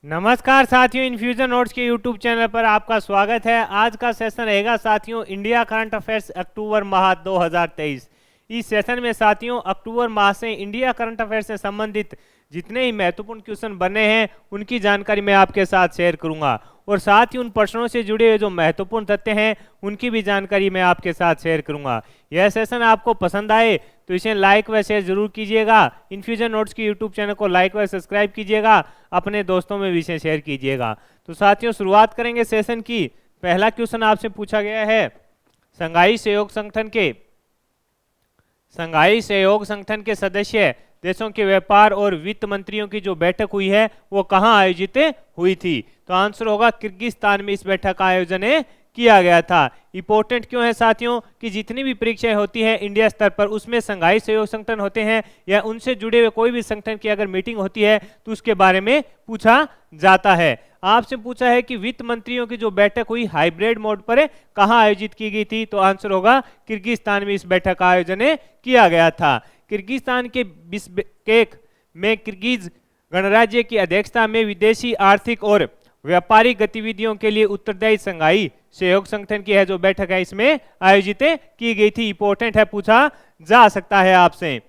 नमस्कार साथियों, infusion notes के यूट्यूब चैनल पर आपका स्वागत है। आज का सेशन रहेगा साथियों इंडिया करंट अफेयर्स अक्टूबर माह 2023। इस सेशन में साथियों अक्टूबर माह से इंडिया करंट अफेयर्स से संबंधित जितने ही महत्वपूर्ण क्वेश्चन बने हैं उनकी जानकारी मैं आपके साथ शेयर करूंगा और साथ ही उन प्रश्नों से जुड़े हुए जो महत्वपूर्ण तथ्य हैं उनकी भी जानकारी मैं आपके साथ शेयर करूंगा। यह सेशन आपको पसंद आए तो इसे लाइक व शेयर जरूर कीजिएगा। इन्फ्यूजन नोट्स की यूट्यूब चैनल को लाइक व सब्सक्राइब कीजिएगा, अपने दोस्तों में भी इसे शेयर कीजिएगा। तो साथियों शुरुआत करेंगे सेशन की। पहला क्वेश्चन आपसे पूछा गया है, संघाई सहयोग संगठन के सदस्य देशों के व्यापार और वित्त मंत्रियों की जो बैठक हुई है वो कहाँ आयोजित हुई थी? तो आंसर होगा किर्गिस्तान में इस बैठक का आयोजन किया गया था। इंपॉर्टेंट क्यों है साथियों कि जितनी भी परीक्षाएं होती हैं इंडिया स्तर पर उसमें संघाई सहयोग संगठन होते हैं या उनसे जुड़े हुए कोई भी संगठन की अगर मीटिंग होती है तो उसके बारे में पूछा जाता है। आपसे पूछा है कि वित्त मंत्रियों की जो बैठक हुई हाइब्रिड मोड पर कहाँ आयोजित की गई थी? तो आंसर होगा किर्गिस्तान में इस बैठक का आयोजन किया गया था। किर्गिस्तान के बिश्केक में किर्गिज गणराज्य की अध्यक्षता में विदेशी आर्थिक और व्यापारिक गतिविधियों के लिए उत्तरदायी संघाई सहयोग संगठन की है जो बैठक है इसमें आयोजित की गई थी। इंपॉर्टेंट है, पूछा जा सकता है आपसे।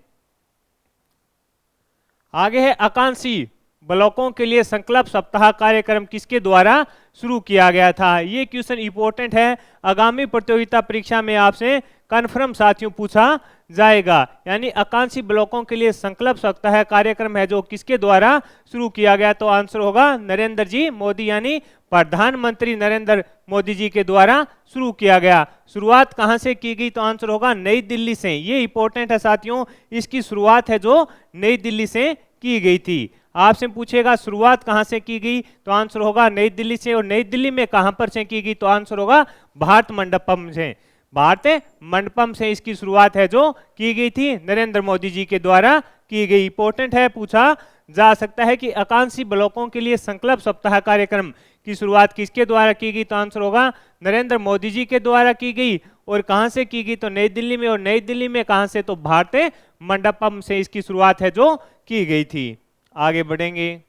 आगे है, आकांक्षी ब्लॉकों के लिए संकल्प सप्ताह कार्यक्रम किसके द्वारा शुरू किया गया था? ये क्वेश्चन इंपॉर्टेंट है, आगामी प्रतियोगिता परीक्षा में आपसे कन्फर्म साथियों पूछा जाएगा। यानी आकांक्षी ब्लॉकों के लिए संकल्प सप्ताह कार्यक्रम है जो किसके द्वारा शुरू किया गया? तो आंसर होगा नरेंद्र जी मोदी, यानी प्रधानमंत्री नरेंद्र मोदी जी के द्वारा शुरू किया गया। शुरुआत कहां से की गई? तो आंसर होगा नई दिल्ली से। ये इंपॉर्टेंट है साथियों, इसकी शुरुआत है जो नई दिल्ली से की गई थी। आपसे पूछेगा शुरुआत कहां से की गई? तो आंसर होगा नई दिल्ली से। और नई दिल्ली में कहां पर से की गई? तो आंसर होगा भारत मंडपम से। भारत मंडपम से इसकी शुरुआत है जो की गई थी, नरेंद्र मोदी जी के द्वारा की गई। इंपॉर्टेंट है, पूछा जा सकता है कि आकांक्षी ब्लॉकों के लिए संकल्प सप्ताह कार्यक्रम की शुरुआत किसके द्वारा की गई? तो आंसर होगा नरेंद्र मोदी जी के द्वारा की गई। और कहां से की गई? तो नई दिल्ली में। और नई दिल्ली में कहां से? तो भारत मंडपम से इसकी शुरुआत है जो की गई थी। आगे बढ़ेंगे।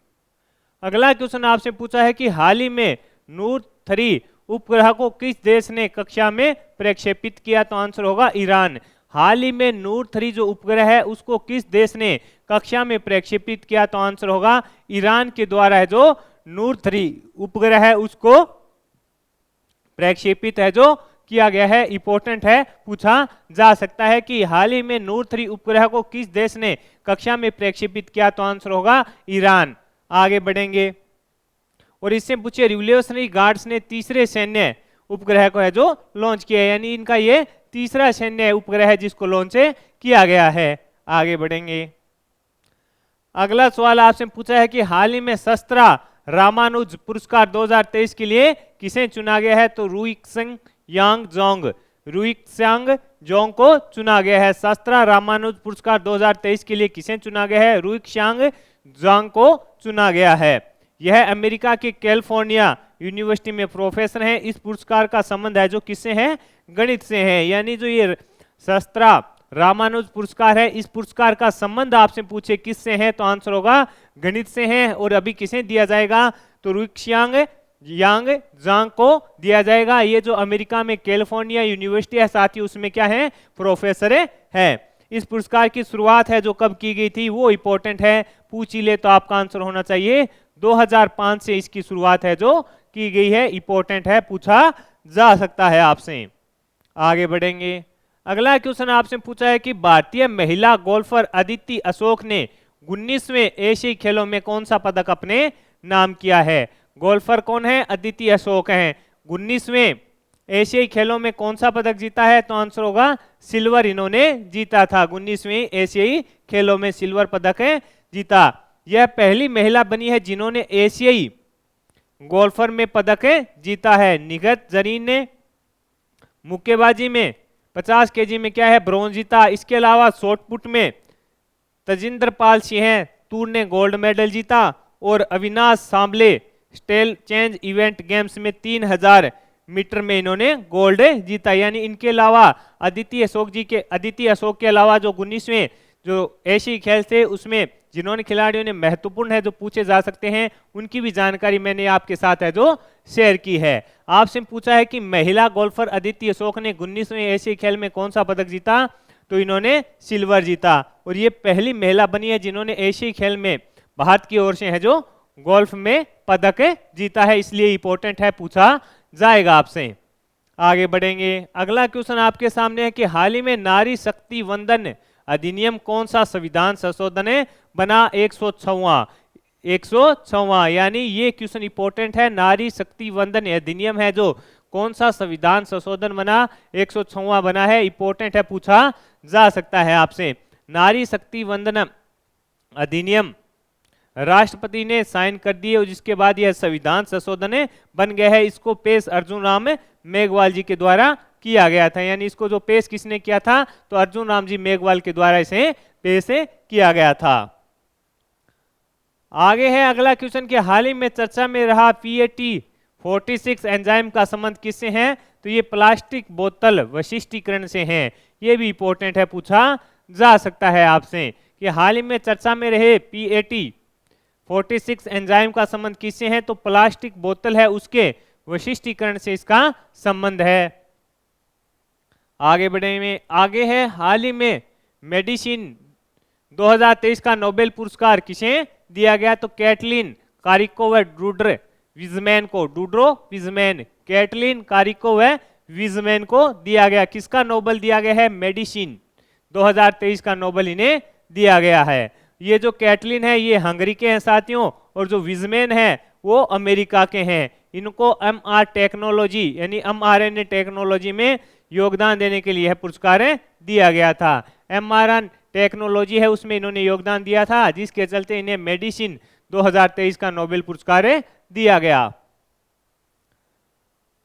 अगला क्वेश्चन आपसे पूछा है कि हाल ही में नूर 3 उपग्रह को किस देश ने कक्षा में प्रक्षेपित किया? तो आंसर होगा ईरान। हाल ही में नूर 3 जो उपग्रह है उसको किस देश ने कक्षा में प्रक्षेपित किया? तो आंसर होगा ईरान के द्वारा है जो नूर 3 उपग्रह है उसको प्रक्षेपित है जो किया गया है। इंपॉर्टेंट है, पूछा जा सकता है कि हाल ही में नूर 3 उपग्रह को किस देश ने कक्षा में प्रक्षेपित किया? तो आंसर होगा ईरान। आगे बढ़ेंगे और इससे पूछिए रिवोल्यूशनरी गार्ड्स ने तीसरे सैन्य उपग्रह को है जो लॉन्च किया है, यानी इनका ये तीसरा सैन्य उपग्रह है जिसको लॉन्च किया गया है। आगे बढ़ेंगे। अगला सवाल आपसे पूछा है कि हाल ही में शस्त्रा रामानुज पुरस्कार 2023 के लिए किसे चुना गया है? तो रुइक्संग जोंग को चुना गया है। शस्त्रा रामानुज पुरस्कार 2023 के लिए किसे चुना गया है? रुइक्संग जोंग को चुना गया है। यह अमेरिका के कैलिफोर्निया यूनिवर्सिटी में प्रोफेसर हैं। इस पुरस्कार का संबंध है जो किससे है? गणित से है। यानी जो ये शस्त्रा रामानुज पुरस्कार है इस पुरस्कार का संबंध आपसे पूछे किससे है? तो आंसर होगा गणित से है। और अभी किसे दिया जाएगा? तो रुइक्संग जोंग को दिया जाएगा। ये जो अमेरिका में कैलिफोर्निया यूनिवर्सिटी है साथ ही उसमें क्या है? प्रोफेसर है। इस पुरस्कार की शुरुआत है जो कब की गई थी वो इंपॉर्टेंट है, पूछ ही ले तो आपका आंसर होना चाहिए 2005 से इसकी शुरुआत है जो की गई है। इंपॉर्टेंट है, पूछा जा सकता है आपसे। आगे बढ़ेंगे। अगला क्वेश्चन आपसे पूछा है कि भारतीय महिला गोल्फर अदिति अशोक ने 19वें एशियाई खेलों में कौन सा पदक अपने नाम किया है? गोल्फर कौन है? अदिति अशोक हैं। 19वें एशियाई खेलों में कौन सा पदक जीता है? तो आंसर होगा सिल्वर इन्होंने जीता था। 19वें एशियाई खेलों में सिल्वर पदक जीता। यह पहली महिला बनी है जिन्होंने एशियाई गोल्फर में पदक जीता है। निगहत जरीन ने मुक्केबाजी में 50 केजी में क्या है? ब्रॉन्ज जीता। इसके अलावा शॉटपुट में तजिंदर पाल सिंह तूर ने गोल्ड मेडल जीता। और Avinash Sable steeplechase event games में 3000 मीटर में इन्होंने गोल्ड जीता। यानी इनके अलावा अदिति अशोक के अलावा जो 19वें जो एशियाई खेल थे उसमें जिन्होंने खिलाड़ियों ने महत्वपूर्ण है जो पूछे जा सकते हैं, उनकी भी जानकारी मैंने आपके साथ है जो शेयर की है। आपसे पूछा है कि महिला गोल्फर अदिति अशोक ने 19वें एशियाई खेल में कौन सा पदक जीता, तो इन्होंने सिल्वर जीता, और ये पहली महिला बनी है जिन्होंने एशियाई खेल में भारत की ओर से है जो गोल्फ में पदक जीता है, इसलिए इंपॉर्टेंट है, पूछा जाएगा आपसे। आगे बढ़ेंगे। अगला क्वेश्चन आपके सामने है कि हाल ही में नारी शक्ति वंदन अधिनियम कौन सा संविधान संशोधन बना, 106वां, यानी ये क्वेश्चन इंपॉर्टेंट है। नारी शक्ति वंदन अधिनियम है जो कौन सा संविधान संशोधन बना, 106वां बना है, इंपॉर्टेंट है, पूछा जा सकता है आपसे। नारी शक्ति वंदन अधिनियम राष्ट्रपति ने साइन कर दिए और जिसके बाद यह संविधान संशोधन बन गया है। इसको पेश अर्जुन राम मेघवाल जी के द्वारा किया गया था, यानी इसको जो पेश किसने किया था, तो अर्जुन राम जी मेघवाल के द्वारा इसे पेश किया गया था। आगे है अगला क्वेश्चन कि हाल ही में चर्चा में रहा PAT46 एंजाइम का संबंध किससे है, तो ये प्लास्टिक बोतल वशिष्टीकरण से है, ये भी इंपॉर्टेंट है, पूछा जा सकता है आपसे कि हाल ही में चर्चा में रहे PAT46 एंजाइम का संबंध किससे है, तो प्लास्टिक बोतल है उसके वशिष्टीकरण से इसका संबंध है। आगे बढ़ेंगे। आगे है हाल ही में मेडिसिन 2023 का नोबेल पुरस्कार किसे दिया गया, तो कैटलिन कारिकोव डूड्रो विजमैन, कैटलिन कारिकोव विजमैन को दिया गया। किसका नोबेल दिया गया है, मेडिसिन 2023 का नोबेल इन्हें दिया गया है। ये जो कैटलिन है ये हंगरी के हैं साथियों, और जो विजमैन है वो अमेरिका के हैं। इनको MR टेक्नोलॉजी यानी mRNA टेक्नोलॉजी में योगदान देने के लिए पुरस्कार दिया गया था। mRNA टेक्नोलॉजी है उसमें इन्होंने योगदान दिया था, जिसके चलते इन्हें मेडिसिन 2023 का नोबेल पुरस्कार दिया गया।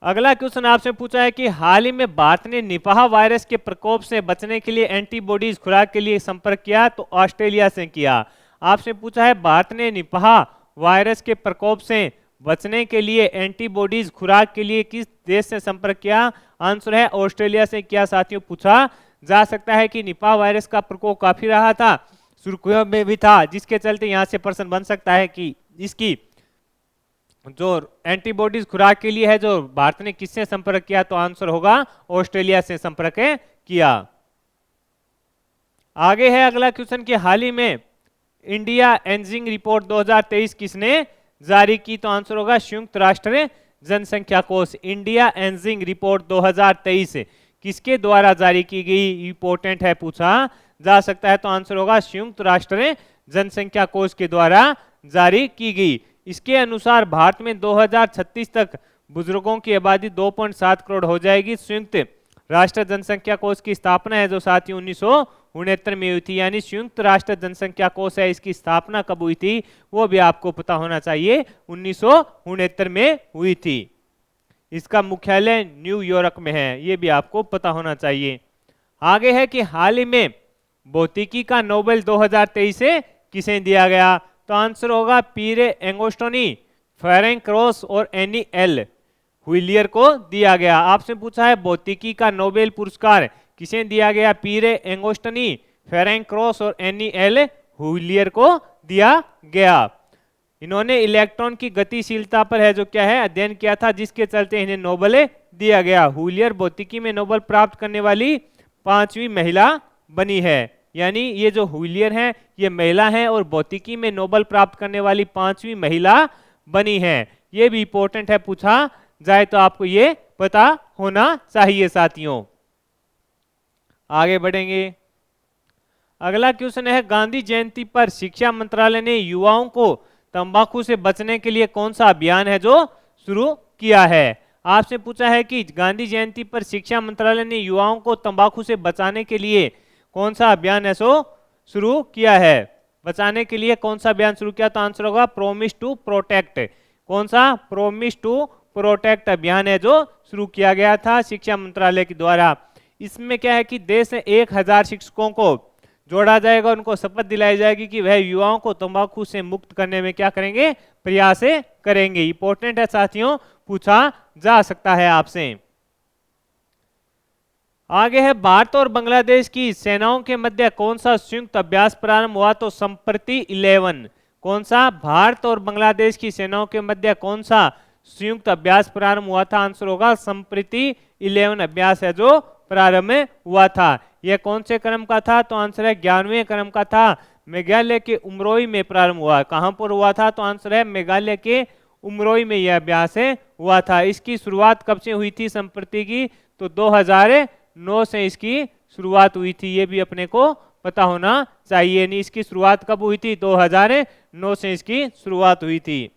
अगला क्वेश्चन आपसे पूछा है कि हाल ही में भारत ने निपाह वायरस के प्रकोप से बचने के लिए एंटीबॉडीज खुराक के लिए संपर्क किया, तो ऑस्ट्रेलिया से किया। आपसे पूछा है भारत ने निपाह वायरस के प्रकोप से बचने के लिए एंटीबॉडीज खुराक के लिए किस देश से संपर्क किया, आंसर है ऑस्ट्रेलिया से किया साथियों, पूछा जा सकता है कि निपाह वायरस का प्रकोप काफी रहा था, सुर्खियों में भी था, जिसके चलते यहां से प्रश्न बन सकता है कि इसकी जो एंटीबॉडीज खुराक के लिए है जो भारत ने किससे संपर्क किया, तो आंसर होगा ऑस्ट्रेलिया से संपर्क किया। आगे है अगला क्वेश्चन कि हाल ही में इंडिया एजिंग रिपोर्ट 2023 किसने जारी की, तो आंसर होगा संयुक्त राष्ट्र जनसंख्या कोष। इंडिया एजिंग रिपोर्ट 2023 किसके द्वारा जारी की गई, इंपॉर्टेंट है, पूछा जा सकता है, तो आंसर होगा संयुक्त राष्ट्र जनसंख्या कोष के द्वारा जारी की गई। इसके अनुसार भारत में 2036 तक बुजुर्गों की आबादी 2.7 करोड़ हो जाएगी। संयुक्त राष्ट्र जनसंख्या कोष की स्थापना है जो साथियों 1969 में हुई थी, यानी संयुक्त राष्ट्र जनसंख्या कोष है, इसकी स्थापना कब हुई थी वो भी आपको पता होना चाहिए, 1969 में हुई थी। इसका मुख्यालय न्यूयॉर्क में है, ये भी आपको पता होना चाहिए। आगे है कि हाल ही में भौतिकी का नोबेल 2023 से किसे दिया गया, तो आंसर होगा पीरे एंगोस्टोनी, फेरेंक रॉस और एनी एल हुइलियर को दिया गया। आपसे पूछा है भौतिकी का नोबेल पुरस्कार किसे दिया गया, पीरे एंगोस्टोनी, फेरेंक रॉस और एनी एल हुइलियर को दिया गया। इन्होंने इलेक्ट्रॉन की गतिशीलता पर है जो क्या है अध्ययन किया था, जिसके चलते इन्हें नोबेल दिया गया। हुइलियर भौतिकी में नोबेल प्राप्त करने वाली 5वीं महिला बनी है, यानी ये जो हुइलियर हैं ये महिला हैं और भौतिकी में नोबेल प्राप्त करने वाली 5वीं महिला बनी है। ये भी इंपॉर्टेंट है, पूछा जाए तो आपको ये पता होना चाहिए साथियों। आगे बढ़ेंगे। अगला क्वेश्चन है गांधी जयंती पर शिक्षा मंत्रालय ने युवाओं को तंबाकू से बचने के लिए कौन सा अभियान है जो शुरू किया है। आपसे पूछा है कि गांधी जयंती पर शिक्षा मंत्रालय ने युवाओं को तंबाकू से बचाने के लिए कौन सा अभियान है सो शुरू किया है। बचाने के लिए कौन सा अभियान शुरू किया, तो आंसर होगा प्रॉमिस टू प्रोटेक्ट। कौन सा, प्रॉमिस टू प्रोटेक्ट अभियान है जो शुरू किया गया था शिक्षा मंत्रालय के द्वारा। इसमें क्या है कि देश में 1000 शिक्षकों को जोड़ा जाएगा, उनको शपथ दिलाई जाएगी कि वह युवाओं को तंबाकू से मुक्त करने में क्या करेंगे, प्रयास करेंगे। इंपॉर्टेंट है साथियों, पूछा जा सकता है आपसे। आगे है भारत और बांग्लादेश की सेनाओं के मध्य कौन सा संयुक्त अभ्यास प्रारंभ हुआ? तो संप्रति 11। कौन सा? भारत और बांग्लादेश की सेनाओं के मध्य कौन सा संयुक्त अभ्यास प्रारंभ हुआ था? आंसर होगा संप्रति 11 अभ्यास है जो प्रारंभ हुआ था। यह कौन से क्रम का था? तो आंसर है 11वें क्रम का था। मेघालय के उमरोई में प्रारंभ हुआ। कहां पर हुआ था? तो आंसर है मेघालय के उमरोई में यह अभ्यास हुआ था। इसकी शुरुआत कब से हुई थी संप्रति की? तो 2009 से इसकी शुरुआत हुई थी। ये भी अपने को पता होना चाहिए। नहीं, इसकी शुरुआत कब हुई थी? 2009 से इसकी शुरुआत हुई थी।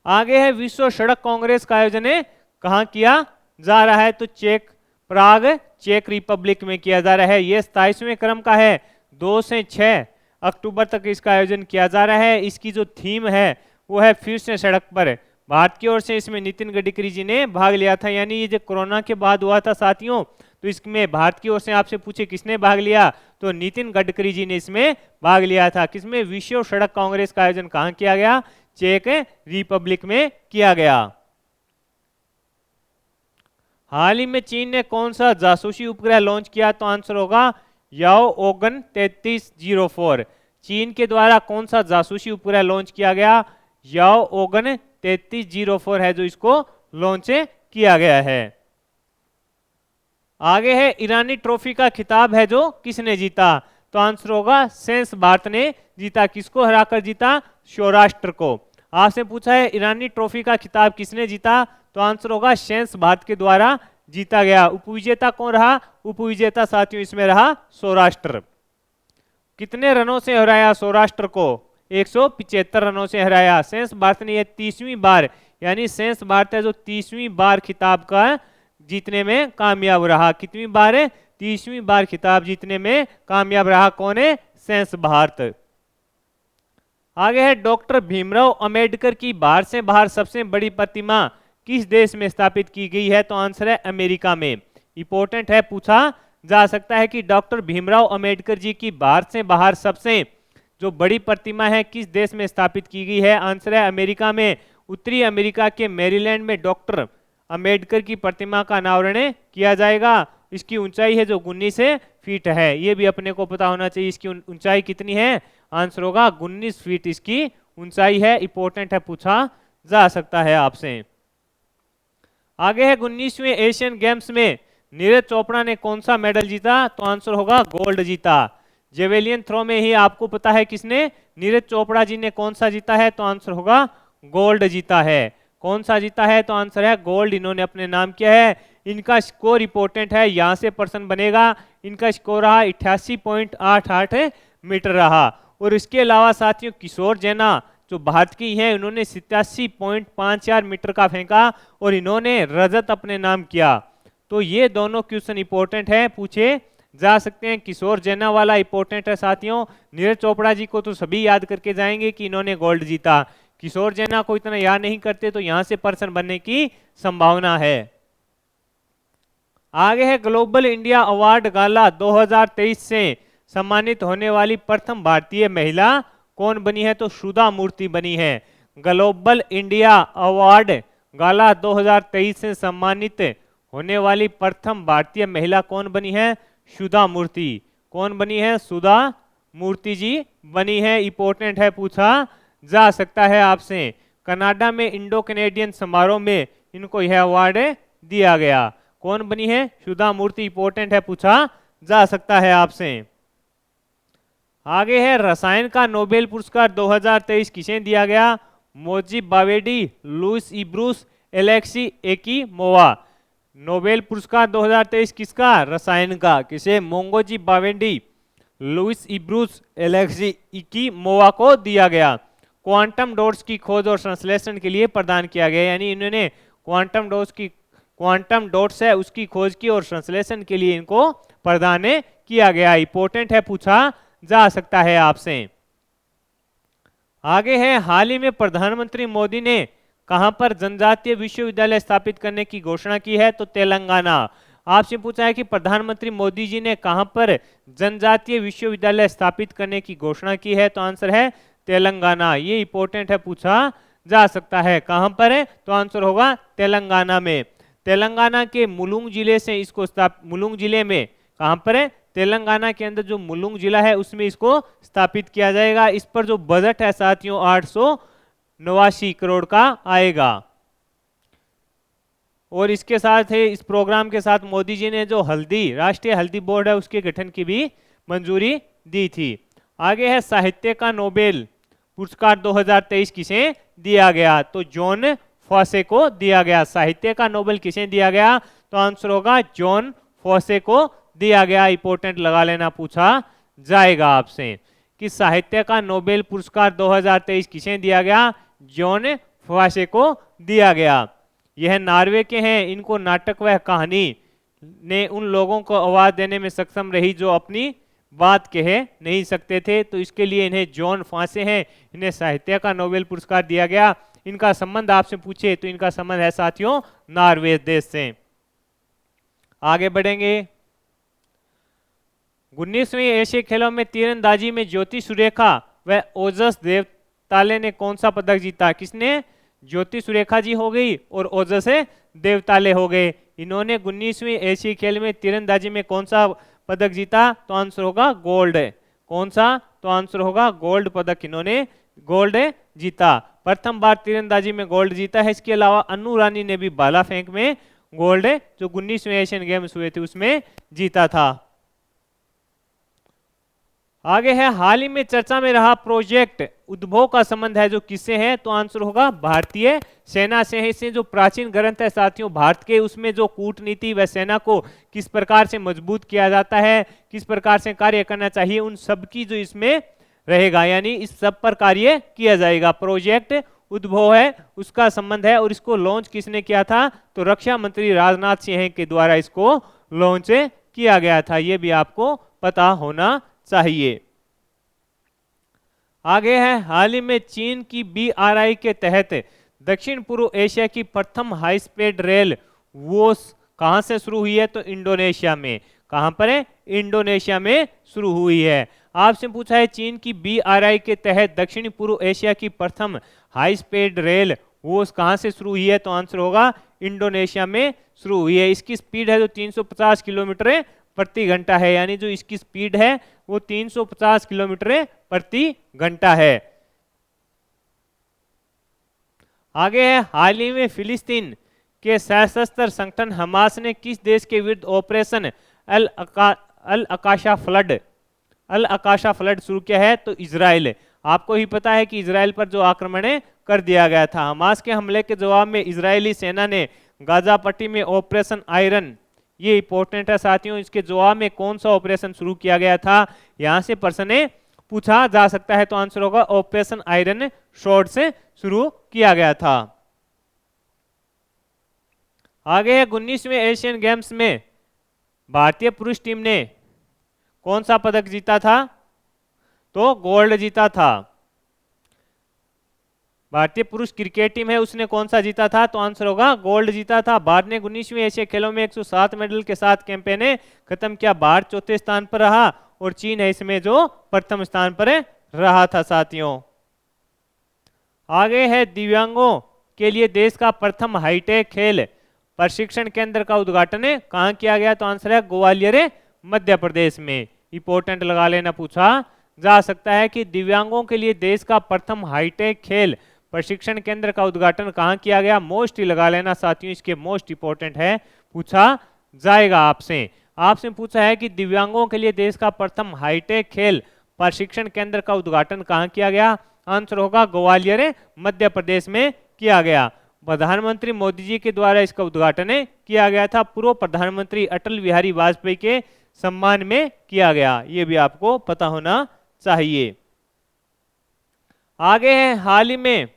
आगे है विश्व सड़क कांग्रेस का आयोजन कहाँ किया जा रहा है? तो चेक प्राग चेक रिपब्लिक में किया जा रहा है। यह 27वें क्रम का है। 2 से 6 अक्टूबर तक इसका आयोजन किया जा रहा है। इसकी जो थीम है वो है फिर से सड़क पर। भारत की ओर से इसमें नितिन गडकरी जी ने भाग लिया था। यानी ये जो कोरोना के बाद हुआ था साथियों, तो इसमें भारत की ओर से आपसे पूछे किसने भाग लिया? तो नितिन गडकरी जी ने इसमें भाग लिया था। किसमें? विश्व सड़क कांग्रेस का आयोजन कहाँ किया गया? चेक रिपब्लिक में किया गया। हाल ही में चीन ने कौन सा जासूसी उपग्रह लॉन्च किया? तो आंसर होगा याओगन 3304। चीन के द्वारा कौन सा जासूसी उपग्रह लॉन्च किया गया? याओगन 3304 है जो इसको लॉन्च किया गया है। आगे है ईरानी ट्रॉफी का खिताब है जो किसने जीता? तो आंसर होगा सेंस भारत ने जीता। किसको हराकर जीता? सौराष्ट्र को। आपसे पूछा है ईरानी ट्रॉफी का खिताब किसने जीता? तो आंसर होगा सेंस भारत के द्वारा जीता गया। उपविजेता कौन रहा? उपविजेता साथियों इसमें रहा सौराष्ट्र। कितने रनों से हराया सौराष्ट्र को? 175 रनों से हराया। सेंस भारत ने यह 30वीं बार, यानी सेंस भारत है जो 30वीं बार खिताब का जीतने में कामयाब रहा। कितनी बार है? 30वीं बार खिताब जीतने में कामयाब रहा। कौन है? सेंस भारत। आगे है डॉक्टर भीमराव अंबेडकर की बाहर से बाहर सबसे बड़ी प्रतिमा किस देश में स्थापित की गई है? तो आंसर है अमेरिका में। इंपॉर्टेंट है, पूछा जा सकता है कि डॉक्टर भीमराव अंबेडकर जी की बाहर से बाहर सबसे जो बड़ी प्रतिमा है किस देश में स्थापित की गई है? आंसर है अमेरिका में। उत्तरी अमेरिका के मैरीलैंड में डॉक्टर अंबेडकर की प्रतिमा का अनावरण किया जाएगा। इसकी ऊंचाई है जो 19 फीट है। ये भी अपने को पता होना चाहिए इसकी ऊंचाई कितनी है। आंसर होगा 19 फीट इसकी ऊंचाई है। इंपॉर्टेंट है, पूछा जा सकता है आपसे। आगे है 19वें एशियन गेम्स में नीरज चोपड़ा ने कौन सा मेडल जीता? तो आंसर होगा गोल्ड जीता। जेवेलियन थ्रो में ही आपको पता है किसने? नीरज चोपड़ा जी ने कौन सा जीता है? तो आंसर होगा गोल्ड जीता है। कौन सा जीता है? तो आंसर है गोल्ड इन्होंने अपने नाम किया है। इनका स्कोर इंपॉर्टेंट है, यहां से प्रश्न बनेगा। इनका स्कोर रहा 88.88 मीटर रहा। और इसके अलावा साथियों किशोर जैना जो भारत की हैं, उन्होंने 87.54 मीटर का फेंका और इन्होंने रजत अपने नाम किया। तो ये दोनों क्वेश्चन इंपॉर्टेंट है, पूछे जा सकते हैं। किशोर जैना वाला इंपॉर्टेंट है साथियों। नीरज चोपड़ा जी को तो सभी याद करके जाएंगे कि इन्होंने गोल्ड जीता। किशोर जैना को इतना याद नहीं करते तो यहां से पर्सन बनने की संभावना है। आगे है ग्लोबल इंडिया अवार्ड गाला 2023 से सम्मानित होने वाली प्रथम भारतीय महिला कौन बनी है? तो सुधा मूर्ति बनी है। ग्लोबल इंडिया अवार्ड गाला 2023 से सम्मानित होने वाली प्रथम भारतीय महिला कौन बनी है? सुधा मूर्ति। कौन बनी है? सुधा मूर्ति जी बनी है। इंपॉर्टेंट है, पूछा जा सकता है आपसे। कनाडा में इंडो कैनेडियन समारोह में इनको यह अवार्ड दिया गया। कौन बनी है? सुधा मूर्ति। इंपॉर्टेंट है, पूछा जा सकता है आपसे। आगे है रसायन का नोबेल पुरस्कार 2023 किसे दिया गया? मोजी बावेडी, लुइस इब्रूस, एलेक्सी एकिमोवा। नोबेल पुरस्कार 2023 किसका? रसायन का। किसे? मोंगोजी बावेडी, लुइस इब्रूस, एलेक्सी एकिमोवा को दिया गया। क्वांटम डॉट्स की खोज और संश्लेषण के लिए प्रदान किया गया। यानी इन्होंने क्वांटम डॉट्स है उसकी खोज की और संश्लेषण के लिए इनको प्रदान किया गया। इंपॉर्टेंट है, पूछा जा सकता है आपसे। आगे है हाल ही में प्रधानमंत्री मोदी ने कहां पर जनजातीय विश्वविद्यालय स्थापित करने की घोषणा की है? तो तेलंगाना। आपसे पूछा है कि प्रधानमंत्री मोदी जी ने कहां पर जनजातीय विश्वविद्यालय स्थापित करने की घोषणा की है? तो आंसर है तेलंगाना। ये इंपॉर्टेंट है, पूछा जा सकता है। कहां पर है? तो आंसर होगा तेलंगाना में। तेलंगाना के मुलुंग जिले से इसको मुलुंग जिले में, कहां पर है, तेलंगाना के अंदर जो मुलुंग जिला है उसमें इसको स्थापित किया जाएगा। इस पर जो बजट है साथियों 889 करोड़ का आएगा। और इसके साथ है, इस प्रोग्राम के साथ मोदी जी ने जो राष्ट्रीय हल्दी बोर्ड है उसके गठन की भी मंजूरी दी थी। आगे है साहित्य का नोबेल पुरस्कार 2023 किसे दिया गया, तो जॉन फॉसे को दिया गया। साहित्य का नोबेल किसे दिया गया, तो आंसर होगा जॉन फॉसे को दिया गया। इंपॉर्टेंट लगा लेना, पूछा जाएगा आपसे कि साहित्य का नोबेल पुरस्कार 2023 किसे दिया गया, जॉन फॉसे को दिया गया। यह नॉर्वे के हैं, इनको नाटक व कहानी ने उन लोगों को आवाज देने में सक्षम रही जो अपनी बात कह नहीं सकते थे, तो इसके लिए इन्हें जॉन फॉसे हैं, इन्हें साहित्य का नोबेल पुरस्कार दिया गया। इनका संबंध आपसे पूछे तो इनका संबंध है साथियों नॉर्वे देश से। आगे बढ़ेंगे। 19वीं एशियाई खेलों में तीरंदाजी में ज्योति सुरेखा व ओजस देवताले ने कौन सा पदक जीता, किसने, ज्योति सुरेखा जी हो गई और ओजस देवताले हो गए। इन्होंने 19वीं एशियाई खेल में तीरंदाजी में कौन सा पदक जीता, तो आंसर होगा गोल्ड। कौन सा, तो आंसर होगा गोल्ड पदक, इन्होंने गोल्ड जीता। प्रथम बार तीरंदाजी में गोल्ड जीता है। इसके अलावा अन्नू रानी ने भी भाला फेंक में गोल्ड जो 19वें एशियन गेम्स हुए थे उसमें जीता था। आगे है, हाल ही में चर्चा में रहा प्रोजेक्ट उद्भव का संबंध है जो किससे है, तो आंसर होगा भारतीय सेना से है। इससे जो प्राचीन ग्रंथ है साथियों भारत के, उसमें जो कूटनीति व सेना को किस प्रकार से मजबूत किया जाता है, किस प्रकार से कार्य करना चाहिए, उन सब की जो इसमें रहेगा, यानी इस सब पर कार्य किया जाएगा। प्रोजेक्ट उद्भव है उसका संबंध है। और इसको लॉन्च किसने किया था, तो रक्षा मंत्री राजनाथ सिंह के द्वारा इसको लॉन्च किया गया था। यह भी आपको पता होना चाहिए। आगे है, हाल ही में चीन की BRI के तहत दक्षिण पूर्व एशिया की प्रथम हाई स्पीड रेल वो कहां से शुरू हुई है, तो इंडोनेशिया में। कहां पर है, इंडोनेशिया में शुरू हुई है। आपसे पूछा है चीन की BRI के तहत दक्षिण पूर्व एशिया की प्रथम हाई स्पीड रेल वो कहां से शुरू हुई है, तो आंसर होगा इंडोनेशिया में शुरू हुई है। इसकी स्पीड है जो 350 किलोमीटर प्रति घंटा है, यानी जो इसकी स्पीड है वो 350 किलोमीटर प्रति घंटा है। आगे है, हाल ही में फिलिस्तीन के सशस्त्र संगठन हमास ने किस देश के विरुद्ध ऑपरेशन अल अकाशा फ्लड शुरू किया है, तो इजराइल। आपको ही पता है कि इजराइल पर जो आक्रमण कर दिया गया था, हमास के हमले के जवाब में इजरायली सेना ने गाजा पट्टी में ऑपरेशन आयरन, ये इंपॉर्टेंट है साथियों, इसके जवाब में कौन सा ऑपरेशन शुरू किया गया था, यहां से प्रश्न पूछा जा सकता है, तो आंसर होगा ऑपरेशन आयरन शॉर्ट से शुरू किया गया था। आगे है, 19वें एशियन गेम्स में भारतीय पुरुष टीम ने कौन सा पदक जीता था, तो गोल्ड जीता था। भारतीय पुरुष क्रिकेट टीम है उसने कौन सा जीता था, तो आंसर होगा गोल्ड जीता था। भारत ने 19वीं एशियाई खेलों में 107 मेडल के साथ कैंपेन खत्म किया। भारत चौथे स्थान पर रहा और चीन है इसमें जो प्रथम स्थान पर रहा था साथियों। आगे है, दिव्यांगों के लिए देश का प्रथम हाईटेक खेल प्रशिक्षण केंद्र का उद्घाटन कहां किया गया, तो आंसर है ग्वालियर मध्य प्रदेश में। इंपॉर्टेंट लगा लेना, पूछा जा सकता है कि दिव्यांगों के लिए देश का प्रथम हाईटेक खेल प्रशिक्षण केंद्र का उद्घाटन कहां किया गया, मोस्ट ही लगा लेना साथियों, इसके मोस्ट इंपॉर्टेंट है, पूछा जाएगा आपसे। आपसे पूछा है कि दिव्यांगों के लिए देश का प्रथम हाईटेक खेल प्रशिक्षण केंद्र का उद्घाटन कहां किया गया, आंसर होगा ग्वालियर मध्य प्रदेश में किया गया। प्रधानमंत्री मोदी जी के द्वारा इसका उद्घाटन किया गया था। पूर्व प्रधानमंत्री अटल बिहारी वाजपेयी के सम्मान में किया गया, यह भी आपको पता होना चाहिए। आगे है, हाल ही में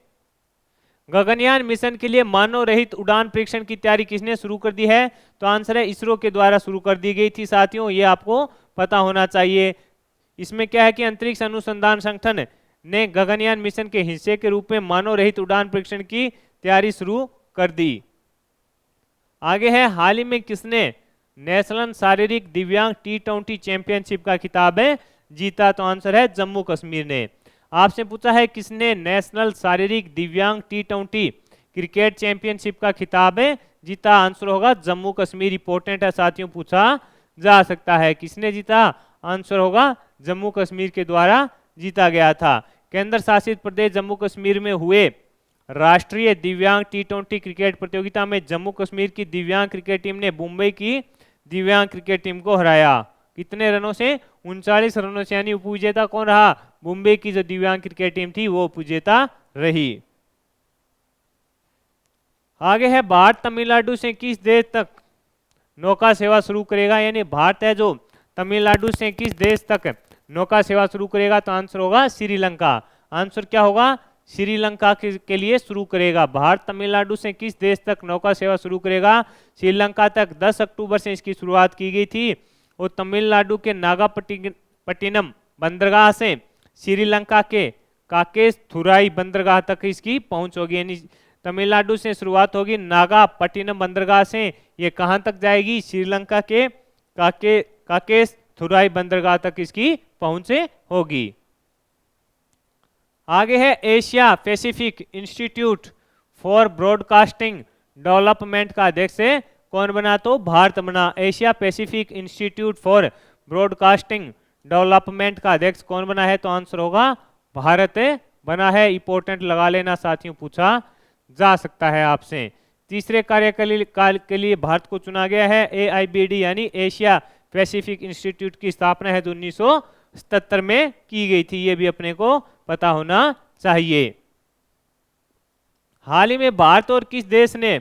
गगनयान मिशन के लिए मानव रहित उड़ान परीक्षण की तैयारी किसने शुरू कर दी है, तो आंसर है इसरो के द्वारा शुरू कर दी गई थी साथियों, ये आपको पता होना चाहिए। इसमें क्या है कि अंतरिक्ष अनुसंधान संगठन ने गगनयान मिशन के हिस्से के रूप में मानव रहित उड़ान परीक्षण की तैयारी शुरू कर दी। आगे है, हाल ही में किसने नेशनल शारीरिक दिव्यांग T20 चैंपियनशिप का खिताब जीता, तो आंसर है जम्मू कश्मीर ने। आपसे पूछा है किसने नेशनल शारीरिक दिव्यांग T20 क्रिकेट चैंपियनशिप का खिताब जीता? आंसर होगा जम्मू कश्मीर। इंपॉर्टेंट है साथियों, पूछा जा सकता है। किसने जीता? आंसर होगा जम्मू कश्मीर के द्वारा जीता गया था। केंद्र शासित प्रदेश जम्मू कश्मीर में हुए राष्ट्रीय दिव्यांग T20 क्रिकेट प्रतियोगिता में जम्मू कश्मीर की दिव्यांग क्रिकेट टीम ने मुंबई की दिव्यांग क्रिकेट टीम को हराया। कितने रनों से? 39 रनों से। यानी उपविजेता कौन रहा? मुंबई की जो दिव्यांग क्रिकेट टीम थी वो उपविजेता रही। आगे है, भारत तमिलनाडु से किस देश तक नौका सेवा शुरू करेगा? यानी भारत है जो तमिलनाडु से किस देश तक नौका सेवा शुरू करेगा? तो आंसर होगा श्रीलंका। आंसर क्या होगा? श्रीलंका के लिए शुरू करेगा। भारत तमिलनाडु से किस देश तक नौका सेवा शुरू करेगा? श्रीलंका तक। 10 अक्टूबर से इसकी शुरुआत की गई थी और तमिलनाडु के नागापट्टिनम बंदरगाह से श्रीलंका के काकेशथुराई बंदरगाह तक इसकी पहुंच होगी। यानी तमिलनाडु से शुरुआत होगी नागापट्टिनम बंदरगाह से, ये कहां तक जाएगी? श्रीलंका के काकेशथुराई बंदरगाह तक इसकी पहुंच होगी। आगे है, Asia Pacific institute for broadcasting development का अध्यक्ष कौन बना? तो भारत बना। Asia Pacific institute for broadcasting development का अध्यक्ष कौन बना है? तो आंसर होगा भारत बना है। इंपॉर्टेंट लगा लेना साथियों, पूछा जा सकता है आपसे। तीसरे कार्यकाल के लिए भारत को चुना गया है। AIBD यानी एशिया पैसिफिक इंस्टीट्यूट की स्थापना है जो 1977 में की गई थी। ये भी अपने को पता होना चाहिए। हाल ही में भारत और किस देश ने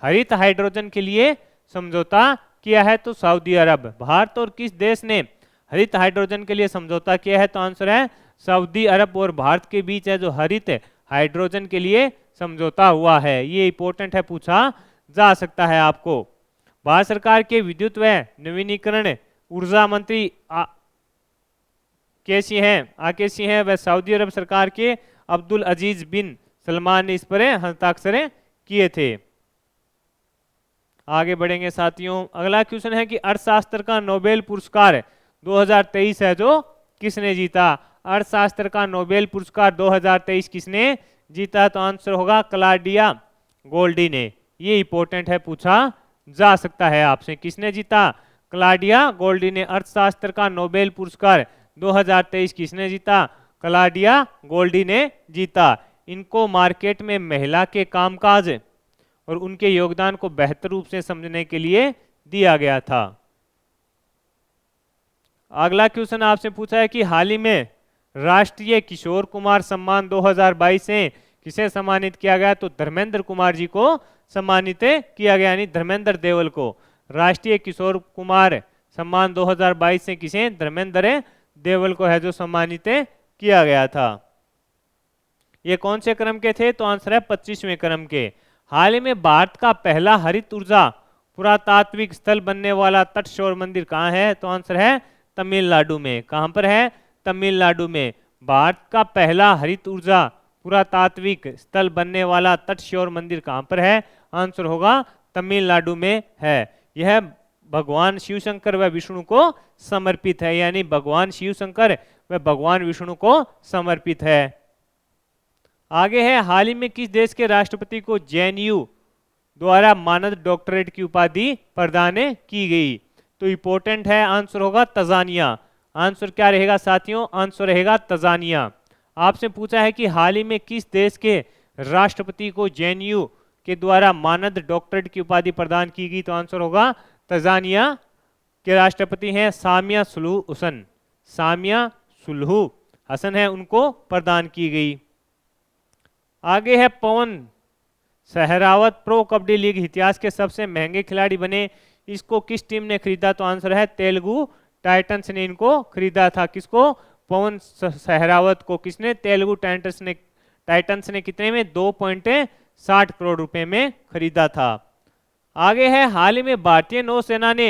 हरित हाइड्रोजन के लिए समझौता किया है? तो सऊदी अरब। भारत और किस देश ने हरित हाइड्रोजन के लिए समझौता किया है? तो आंसर है सऊदी अरब और भारत के बीच है जो हरित हाइड्रोजन के लिए समझौता हुआ है। ये इंपॉर्टेंट है, पूछा जा सकता है आपको। भारत सरकार के विद्युत व नवीनीकरण ऊर्जा मंत्री आकेशी हैं वह सऊदी अरब सरकार के अब्दुल अजीज बिन सलमान ने इस पर हस्ताक्षर किए थे। आगे बढ़ेंगे साथियों। अगला क्वेश्चन है कि अर्थशास्त्र का नोबेल पुरस्कार 2023 है जो किसने जीता? अर्थशास्त्र का नोबेल पुरस्कार 2023 किसने जीता? तो आंसर होगा क्लॉडिया गोल्डी ने। ये इंपॉर्टेंट है, पूछा जा सकता है आपसे। किसने जीता? क्लॉडिया गोल्डी ने। अर्थशास्त्र का नोबेल पुरस्कार 2023 किसने जीता? क्लॉडिया गोल्डी ने जीता। इनको मार्केट में महिला के कामकाज और उनके योगदान को बेहतर रूप से समझने के लिए दिया गया था। अगला क्वेश्चन आपसे पूछा है कि हाल ही में राष्ट्रीय किशोर कुमार सम्मान 2022 से किसे सम्मानित किया गया? तो धर्मेंद्र कुमार जी को सम्मानित किया गया, यानी धर्मेंद्र देवल को। राष्ट्रीय किशोर कुमार सम्मान 2022 से किसे? धर्मेंद्र देवल को है जो सम्मानित किया गया था। ये कौन से क्रम के थे? तो आंसर है 25वें क्रम के। हाल ही में भारत का पहला हरित ऊर्जा पुरातात्विक स्थल बनने वाला तट शोर मंदिर कहाँ है? तो आंसर है तमिलनाडु में। कहां पर है? तमिलनाडु में। भारत का पहला हरित ऊर्जा पुरातात्विक स्थल बनने वाला तट शोर मंदिर कहां पर है? आंसर होगा तमिलनाडु में है। यह भगवान शिव शंकर व विष्णु को समर्पित है, यानी भगवान शिव शंकर व भगवान विष्णु को समर्पित है। आगे है, हाल ही में किस देश के राष्ट्रपति को JNU द्वारा मानद डॉक्टरेट की उपाधि प्रदान की गई? तो इंपॉर्टेंट है, आंसर होगा तंजानिया। आंसर क्या रहेगा साथियों? आंसर रहेगा तंजानिया। आपसे पूछा है कि हाल ही में किस देश के राष्ट्रपति को JNU के द्वारा मानद डॉक्टरेट की उपाधि प्रदान की गई? तो आंसर होगा तंजानिया के राष्ट्रपति हैं सामिया सुलुहु हसन। सामिया सुलुहु हसन है, उनको प्रदान की गई। आगे है, पवन सहरावत प्रो कबड्डी लीग इतिहास के सबसे महंगे खिलाड़ी बने। इसको किस टीम ने खरीदा? तो आंसर है तेलुगु टाइटंस ने इनको खरीदा था। किसको? पवन सहरावत को। किसने? तेलुगु टाइटंस ने कितने में? 2.60 करोड़ रुपए में खरीदा था। आगे है, हाल ही में भारतीय नौसेना ने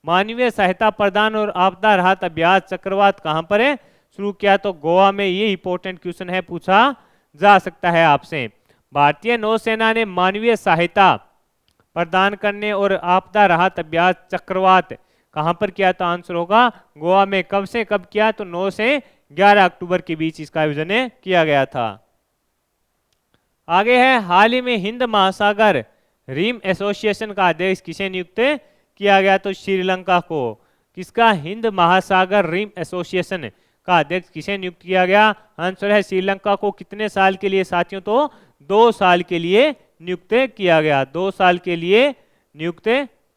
मानवीय सहायता प्रदान और आपदा राहत अभ्यास चक्रवात कहां पर है शुरू किया? तो गोवा में। ये इंपॉर्टेंट क्वेश्चन है, पूछा जा सकता है आपसे। भारतीय नौसेना ने मानवीय सहायता प्रदान करने और आपदा राहत अभ्यास चक्रवात कहां पर किया? तो आंसर होगा गोवा में। कब से कब किया? तो 9 से 11 अक्टूबर के बीच इसका आयोजन किया गया था। आगे है, हाल ही में हिंद महासागर रिम एसोसिएशन का अध्यक्ष किसे नियुक्त किया गया? तो श्रीलंका को। किसका? हिंद महासागर रिम एसोसिएशन का अध्यक्ष किसे नियुक्त किया गया? आंसर है श्रीलंका को। कितने साल के लिए साथियों? तो 2 साल के लिए नियुक्त किया गया। 2 साल के लिए नियुक्त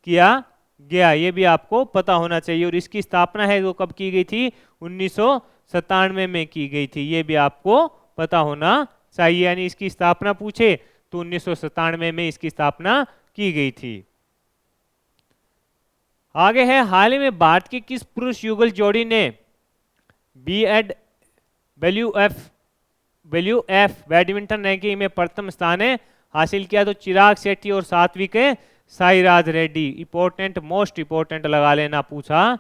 किया गया, ये भी आपको पता होना चाहिए। और इसकी स्थापना है वो कब की गई थी? 1997 में की गई थी, ये भी आपको पता होना चाहिए। यानी इसकी स्थापना पूछे तो 1997 में इसकी स्थापना की गई थी। आगे है, हाल ही में भारत की किस पुरुष युगल जोड़ी ने WF बैडमिंटन रैंकिंग में प्रथम स्थान हासिल किया? तो चिराग शेट्टी और Satwik Sairaj Reddy. Important, most important लगा लेना, पूछा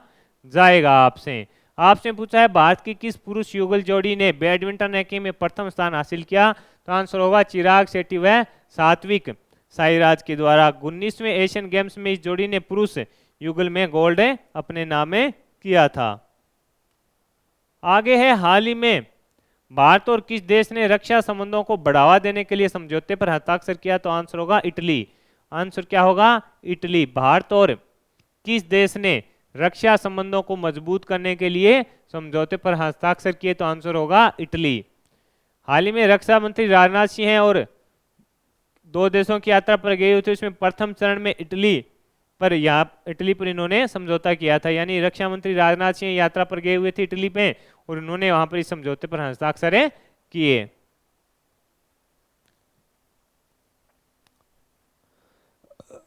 जाएगा आपसे। आपसे पूछा है भारत की किस पुरुष युगल जोड़ी ने बैडमिंटन रैंकिंग में प्रथम स्थान हासिल किया? तो आंसर होगा चिराग शेट्टी व सात्विक साईराज के द्वारा। 19वें एशियन गेम्स में इस जोड़ी ने पुरुष युगल में गोल्ड अपने नाम किया था। आगे है, हाल ही में भारत और किस देश ने रक्षा संबंधों को बढ़ावा देने के लिए समझौते पर हस्ताक्षर किया? तो आंसर होगा इटली। आंसर क्या होगा? इटली। भारत और किस देश ने रक्षा संबंधों को मजबूत करने के लिए समझौते पर हस्ताक्षर किए? तो आंसर होगा इटली। हाल ही में रक्षा मंत्री राजनाथ सिंह हैं और 2 देशों की यात्रा पर गए हुए थे, इसमें प्रथम चरण में इटली पर इन्होंने समझौता किया था। यानी रक्षा मंत्री राजनाथ सिंह यात्रा पर गए हुए थे इटली पे और उन्होंने वहां पर इस समझौते पर हस्ताक्षर किए।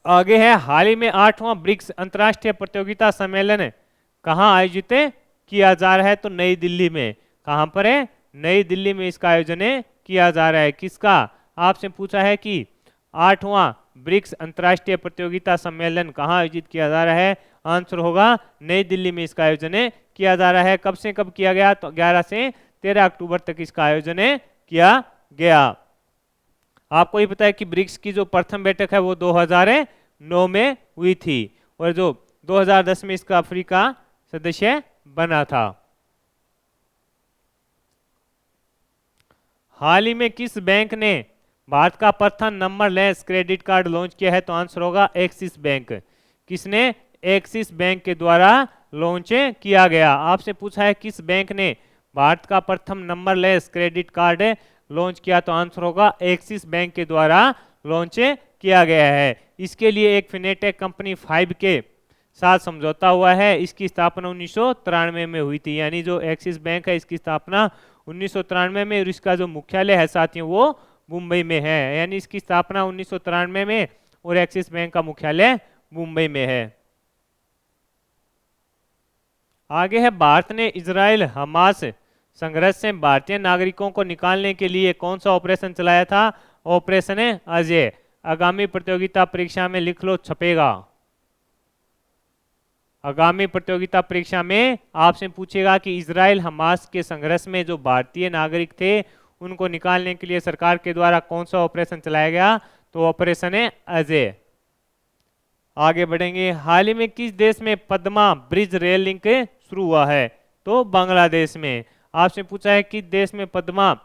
आगे है, हाल ही में 8वां ब्रिक्स अंतर्राष्ट्रीय प्रतियोगिता सम्मेलन कहां आयोजित किया जा रहा है? तो नई दिल्ली में। कहां पर है? नई दिल्ली में इसका आयोजन किया जा रहा है। किसका? आपसे पूछा है कि 8वां ब्रिक्स अंतर्राष्ट्रीय प्रतियोगिता सम्मेलन कहां आयोजित किया जा रहा है? आंसर होगा नई दिल्ली में इसका आयोजन किया जा रहा है। कब से कब किया गया? तो 11 से 13 अक्टूबर तक इसका आयोजन किया गया। आपको ये पता है कि ब्रिक्स की जो प्रथम बैठक है वो 2009 में हुई थी और जो 2010 में इसका अफ्रीका सदस्य बना था। हाल ही में किस बैंक ने भारत का प्रथम number less credit card launch किया है? तो आंसर होगा एक्सिस बैंक। किसने? एक्सिस बैंक के द्वारा लॉन्च किया गया। आपसे पूछा है किस बैंक ने भारत का प्रथम number less credit card launch किया? तो आंसर होगा एक्सिस बैंक के द्वारा लॉन्च किया गया है। इसके लिए एक फिनेटेक कंपनी 5 के साथ समझौता हुआ है। इसकी स्थापना 1993 में हुई थी। यानी जो एक्सिस बैंक है इसकी स्थापना 1993 में और इसका जो मुख्यालय है साथियों वो मुंबई में है। यानी इसकी स्थापना 1993 में और एक्सिस बैंक का मुख्यालय मुंबई में है। आगे है, भारत ने इजराइल हमास संघर्ष से भारतीय नागरिकों को निकालने के लिए कौन सा ऑपरेशन चलाया था? ऑपरेशन अजय। आगामी प्रतियोगिता परीक्षा में लिख लो, छपेगा। आगामी प्रतियोगिता परीक्षा में आपसे पूछेगा कि इजराइल हमास के संघर्ष में जो भारतीय नागरिक थे उनको निकालने के लिए सरकार के द्वारा कौन सा ऑपरेशन चलाया गया? तो ऑपरेशन अजय। आगे बढ़ेंगे, हाल ही में किस देश में पद्मा ब्रिज रेल लिंक शुरू हुआ है? तो बांग्लादेश में। आपसे पूछा है किस देश में पद्मा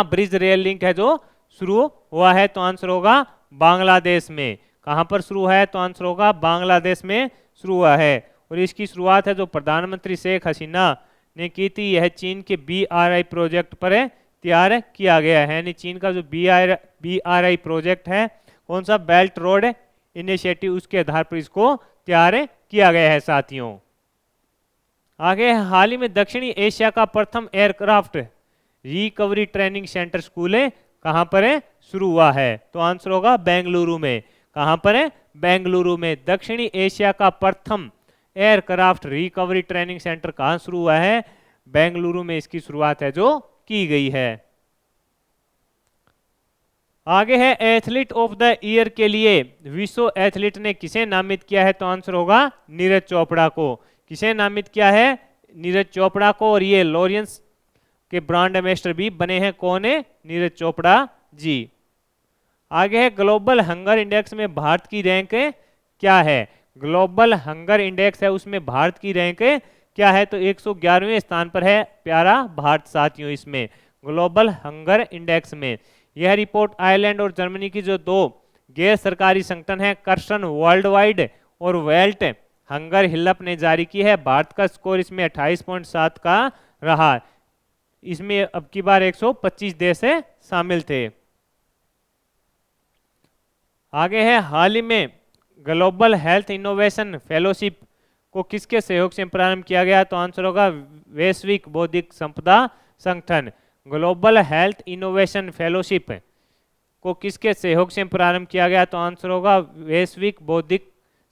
ब्रिज रेल लिंक है जो शुरू हुआ है? तो आंसर होगा बांग्लादेश में। कहां पर शुरू है? तो आंसर होगा बांग्लादेश में शुरू हुआ है। और इसकी शुरुआत है जो प्रधानमंत्री शेख हसीना ने की थी, यह चीन के BRI प्रोजेक्ट पर तैयार किया गया है। यानी चीन का जो BRI प्रोजेक्ट है, कौन सा? बेल्ट रोड इनिशिएटिव, उसके आधार पर इसको तैयार किया गया है साथियों। आगे, हाल ही में दक्षिणी एशिया का प्रथम aircraft recovery training centre school कहां पर शुरू हुआ है? तो आंसर होगा बेंगलुरु में। कहां पर है? बेंगलुरु में। दक्षिणी एशिया का प्रथम एयरक्राफ्ट रिकवरी ट्रेनिंग सेंटर कहां शुरू हुआ है? बेंगलुरु में इसकी शुरुआत है जो की गई है। आगे है, एथलीट ऑफ द ईयर के लिए विश्व एथलीट ने किसे नामित किया है? तो आंसर होगा नीरज चोपड़ा को। किसे नामित किया है? नीरज चोपड़ा को। और ये लॉरियंस के ब्रांड एम्बेसडर भी बने हैं। कौन है? नीरज चोपड़ा जी। आगे है, ग्लोबल हंगर इंडेक्स में भारत की रैंक क्या है? ग्लोबल हंगर इंडेक्स है उसमें भारत की रैंक क्या है? तो 111वें स्थान पर है प्यारा भारत साथियों। इसमें ग्लोबल हंगर इंडेक्स में यह रिपोर्ट आयरलैंड और जर्मनी की जो दो गैर सरकारी संगठन है कर्सन वर्ल्ड वाइड और वेल्ट हंगर हिलप ने जारी की है। भारत का स्कोर इसमें 28.7 का रहा। इसमें अब की बार 125 देश शामिल थे। आगे है, हाल ही में ग्लोबल हेल्थ इनोवेशन फेलोशिप को किसके सहयोग से प्रारंभ किया गया? तो आंसर होगा वैश्विक बौद्धिक संपदा संगठन। ग्लोबल हेल्थ इनोवेशन फेलोशिप को किसके सहयोग से प्रारंभ किया गया? तो आंसर होगा वैश्विक बौद्धिक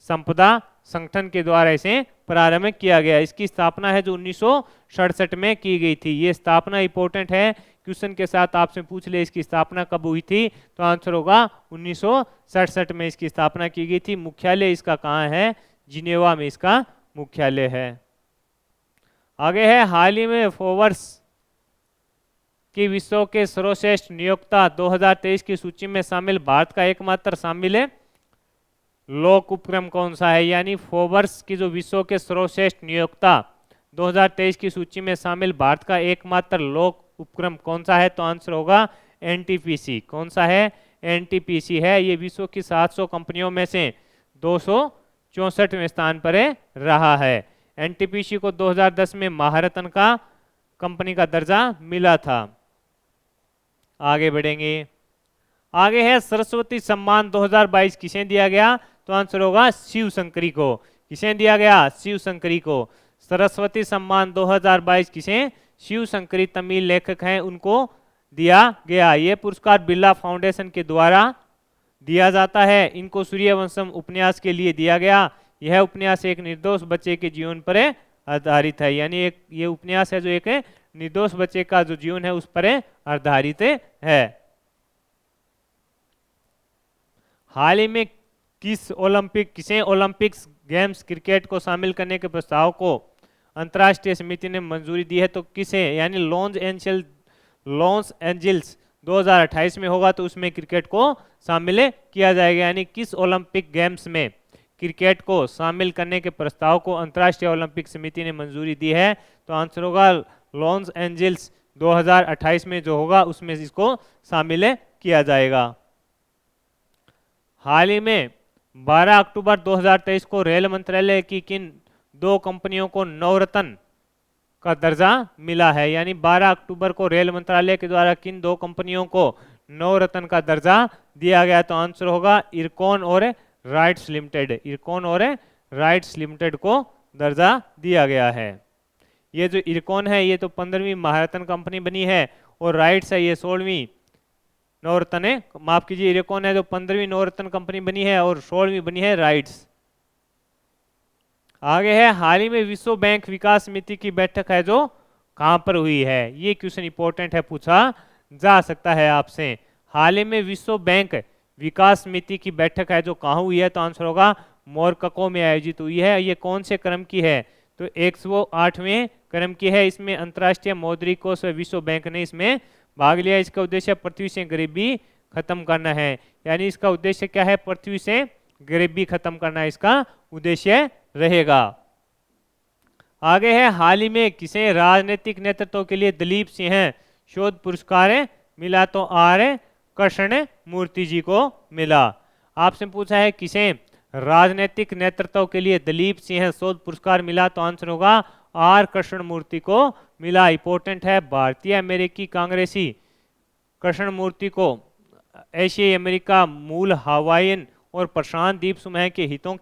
संपदा संगठन के द्वारा इसे प्रारंभ किया गया। इसकी स्थापना है जो 1967 में की गई थी। ये स्थापना इंपॉर्टेंट है, क्वेश्चन के साथ आपसे पूछ ले इसकी स्थापना कब हुई थी, तो आंसर होगा 1967 में इसकी स्थापना की गई थी। मुख्यालय इसका कहाँ है? जिनेवा में इसका मुख्यालय है। आगे है, हाल ही में फोर्ब्स की विश्व के सर्वश्रेष्ठ नियोक्ता 2023 की सूची में शामिल भारत का एकमात्र शामिल है लोक उपक्रम कौन सा है? यानी फोर्ब्स की जो विश्व के सर्वश्रेष्ठ नियोक्ता 2023 की सूची में शामिल भारत का एकमात्र लोक उपक्रम कौन सा है? तो आंसर होगा एनटीपीसी। कौन सा है? एनटीपीसी है। ये विश्व की 700 कंपनियों में से 264वें स्थान पर रहा है। एनटीपीसी को 2010 में महारत्न का कंपनी का दर्जा मिला था। आगे बढ़ेंगे। आगे है, सरस्वती सम्मान 2022 किसे दिया गया? तो आंसर होगा शिव शंकरी को। किसे दिया गया? शिव शंकरी को। सरस्वती सम्मान 2022 किसे? शिव शंकरी तमिल लेखक हैं उनको दिया गया। ये पुरस्कार बिरला फाउंडेशन के द्वारा दिया जाता है। इनको सूर्यवंशम उपन्यास के लिए दिया गया। यह उपन्यास एक निर्दोष बच्चे के जीवन पर आधारित है। यानी एक ये उपन्यास है जो एक निर्दोष बच्चे का जो जीवन है उस पर आधारित है। हाल ही में किसे ओलंपिक्स गेम्स क्रिकेट को शामिल करने के प्रस्ताव को अंतर्राष्ट्रीय समिति ने मंजूरी दी है? तो किसे? यानी लॉस एंजिल्स 2028 में होगा तो उसमें क्रिकेट को शामिल किया जाएगा। यानी किस ओलंपिक गेम्स में क्रिकेट को शामिल करने के प्रस्ताव को अंतर्राष्ट्रीय ओलंपिक समिति ने मंजूरी दी है? तो आंसर होगा लॉस एंजिल्स 2028 में जो होगा उसमें इसको शामिल किया जाएगा। हाल ही में 12 अक्टूबर 2023 को रेल मंत्रालय की किन दो कंपनियों को नवरत्न का दर्जा मिला है? यानी 12 अक्टूबर को रेल मंत्रालय के द्वारा किन दो कंपनियों को नवरत्न का दर्जा दिया गया? तो आंसर होगा इरकॉन और राइट्स लिमिटेड। इरकॉन और राइट्स लिमिटेड को दर्जा दिया गया है। ये जो इरकॉन है ये तो 15वीं महारत्न कंपनी बनी है और राइट्स है ये 16वीं नवरत्न है। माफ कीजिए, इरकॉन है जो 15वीं नवरत्न कंपनी बनी है और 16वीं बनी है राइट्स। आगे है, हाल ही में विश्व बैंक विकास समिति की बैठक है जो कहां पर हुई है? ये क्वेश्चन इंपॉर्टेंट है, पूछा जा सकता है आपसे। हाल ही में विश्व बैंक विकास समिति की बैठक है जो कहां हुई है? तो आंसर होगा मोरक्को में आयोजित हुई है। ये कौन से क्रम की है? तो 108वें क्रम की है। इसमें अंतर्राष्ट्रीय मौद्रिक कोष विश्व बैंक ने इसमें भाग लिया। इसका उद्देश्य पृथ्वी से गरीबी खत्म करना है। यानी इसका उद्देश्य क्या है? पृथ्वी से गरीबी खत्म करना इसका उद्देश्य रहेगा। आगे है, हाल ही में किसे राजनीतिक नेतृत्व के लिए दलीप सिंह शोध पुरस्कार मिला? तो आर कृष्ण मूर्ति जी को मिला। आपसे पूछा है किसे राजनीतिक नेतृत्व के लिए दलीप सिंह शोध पुरस्कार मिला? तो आंसर होगा आर कृष्ण मूर्ति को मिला। इंपॉर्टेंट है, भारतीय अमेरिकी कांग्रेसी कृष्ण मूर्ति को एशियाई अमेरिका मूल हवाईयन और प्रशांत द्वीप समूह के हितों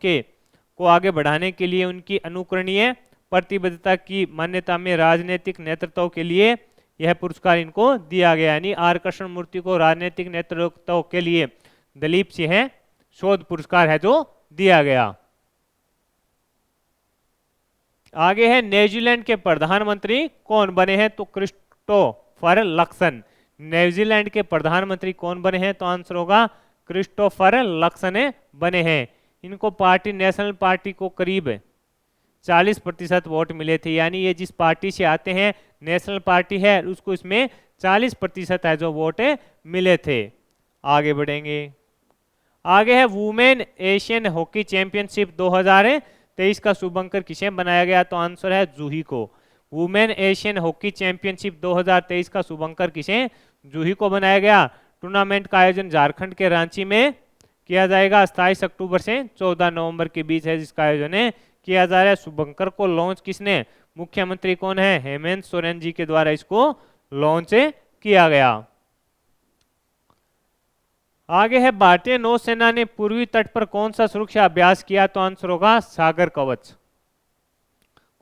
को आगे बढ़ाने के लिए उनकी अनुकरणीय प्रतिबद्धता की मान्यता में राजनीतिक नेतृत्व के लिए यह पुरस्कार इनको दिया गया। यानी आर कृष्ण मूर्ति को राजनीतिक नेतृत्व के लिए दलीप सिंह शोध पुरस्कार है जो दिया गया। आगे है, न्यूजीलैंड के प्रधानमंत्री कौन बने हैं? तो क्रिस्टोफर लक्सन। न्यूजीलैंड के प्रधानमंत्री कौन बने हैं? तो आंसर होगा क्रिस्टोफर लक्सन बने हैं। इनको पार्टी नेशनल पार्टी को करीब 40% वोट मिले थे। यानी ये जिस पार्टी से आते हैं नेशनल पार्टी है उसको इसमें 40% है जो वोट मिले थे। आगे बढ़ेंगे। आगे है, वुमेन एशियन हॉकी चैंपियनशिप 2023 का शुभंकर किसे बनाया गया? तो आंसर है जूही को। वुमेन एशियन हॉकी चैंपियनशिप 2023 का शुभंकर किसे? जूही को बनाया गया। टूर्नामेंट का आयोजन झारखंड के रांची में किया जाएगा। 27 अक्टूबर से 14 नवंबर के बीच है जिसका आयोजन किया जा रहा है। शुभंकर को लॉन्च किसने, मुख्यमंत्री कौन है, हेमंत सोरेन जी के द्वारा इसको लॉन्च किया गया। आगे है भारतीय नौसेना ने पूर्वी तट पर कौन सा सुरक्षा अभ्यास किया, तो आंसर होगा सागर कवच।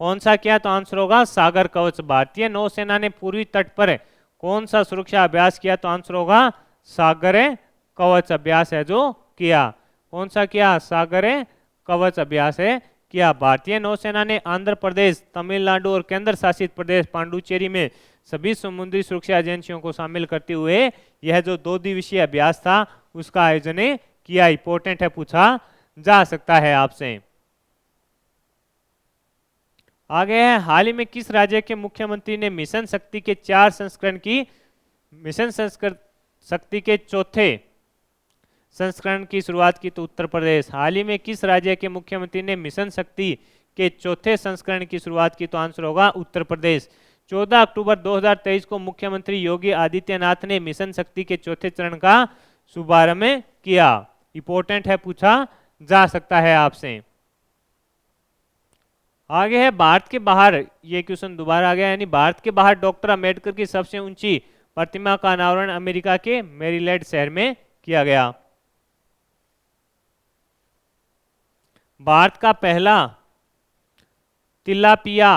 कौन सा किया, तो आंसर होगा सागर कवच। भारतीय नौसेना ने पूर्वी तट पर कौन सा सुरक्षा अभ्यास किया, तो आंसर होगा सागर कवच अभ्यास है जो किया। कौन सा किया, सागर कवच अभ्यास है किया। भारतीय नौसेना ने आंध्र प्रदेश, तमिलनाडु और केंद्र शासित प्रदेश पांडुचेरी में सभी समुद्री सुरक्षा एजेंसियों को शामिल करते हुए यह जो 2 दिवसीय अभ्यास था उसका आयोजन किया। इंपॉर्टेंट है, पूछा जा सकता है आपसे। आगे है, हाल ही में किस राज्य के मुख्यमंत्री ने मिशन शक्ति के 4 संस्करण की शक्ति के चौथे संस्करण की शुरुआत की, तो उत्तर प्रदेश। हाल ही में किस राज्य के मुख्यमंत्री ने मिशन शक्ति के चौथे संस्करण की शुरुआत की, तो आंसर होगा उत्तर प्रदेश। 14 अक्टूबर 2023 को मुख्यमंत्री योगी आदित्यनाथ ने मिशन शक्ति के चौथे चरण का शुभारंभ किया। इंपॉर्टेंट है, पूछा जा सकता है आपसे। आगे है, भारत के बाहर, ये क्वेश्चन दोबारा आ गया, यानी भारत के बाहर डॉक्टर अंबेडकर की सबसे ऊंची प्रतिमा का अनावरण अमेरिका के मैरीलैंड शहर में किया गया। भारत का पहला तिलापिया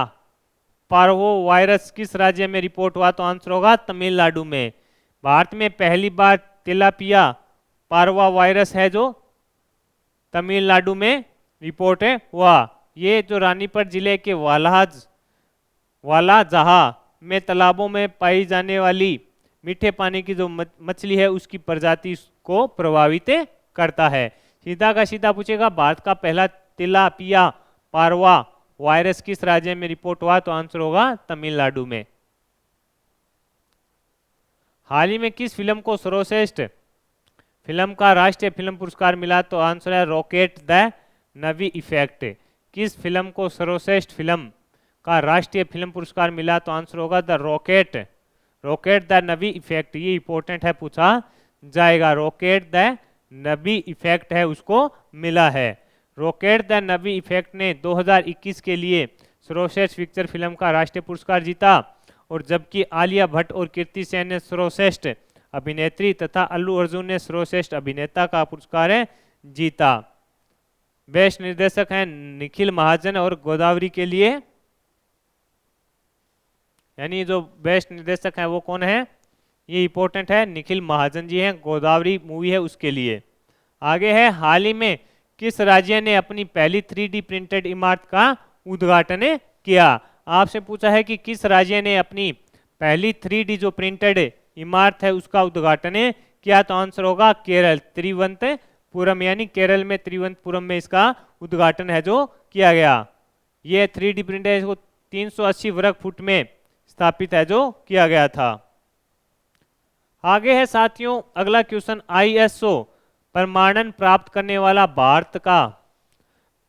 पार्वो वायरस किस राज्य में रिपोर्ट हुआ, तो आंसर होगा तमिलनाडु में। भारत में पहली बार तिलापिया पार्वा वायरस है जो तमिलनाडु में रिपोर्ट हुआ। ये जो रानीपत जिले के वालाजहा में तालाबों में पाई जाने वाली मीठे पानी की जो मछली है उसकी प्रजाति को प्रभावित करता है। सीधा का सीधा पूछेगा, भारत का पहला तिलापिया पार्वा वायरस किस राज्य में रिपोर्ट हुआ, तो आंसर होगा तमिलनाडु में। हाल ही में किस फिल्म को सर्वश्रेष्ठ फिल्म का राष्ट्रीय फिल्म पुरस्कार मिला, तो आंसर है रॉकेट द नवी इफेक्ट। किस फिल्म को सर्वश्रेष्ठ फिल्म का राष्ट्रीय फिल्म पुरस्कार मिला, तो आंसर होगा the rocket the Navi effect. ये इंपॉर्टेंट है, पूछा जाएगा। रॉकेट द नवी इफेक्ट है उसको मिला है। रॉकेट द नवी इफेक्ट ने 2021 के लिए सर्वश्रेष्ठ पिक्चर फिल्म का राष्ट्रीय पुरस्कार जीता, और जबकि आलिया भट्ट और कीर्ति सेन ने सर्वश्रेष्ठ अभिनेत्री तथा अल्लू अर्जुन ने सर्वश्रेष्ठ अभिनेता का पुरस्कार जीता। बेस्ट निर्देशक हैं निखिल महाजन और गोदावरी के लिए, यानी जो बेस्ट निर्देशक है वो कौन है, ये इंपॉर्टेंट है, निखिल महाजन जी हैं। गोदावरी मूवी है उसके लिए। आगे है, हाल ही में किस राज्य ने अपनी पहली 3D प्रिंटेड इमारत का उद्घाटन किया। आपसे पूछा है कि किस राज्य ने अपनी पहली 3D जो प्रिंटेड इमारत है उसका उद्घाटन किया, तो आंसर होगा केरल, तिरुवनंतपुरम, यानी केरल में तिरुवनंतपुरम में इसका उद्घाटन है जो किया गया। ये 3D प्रिंट है, इसको 380 वर्ग फुट में स्थापित है जो किया गया था। आगे है साथियों अगला क्वेश्चन, ISO प्रमाणन प्राप्त करने वाला भारत का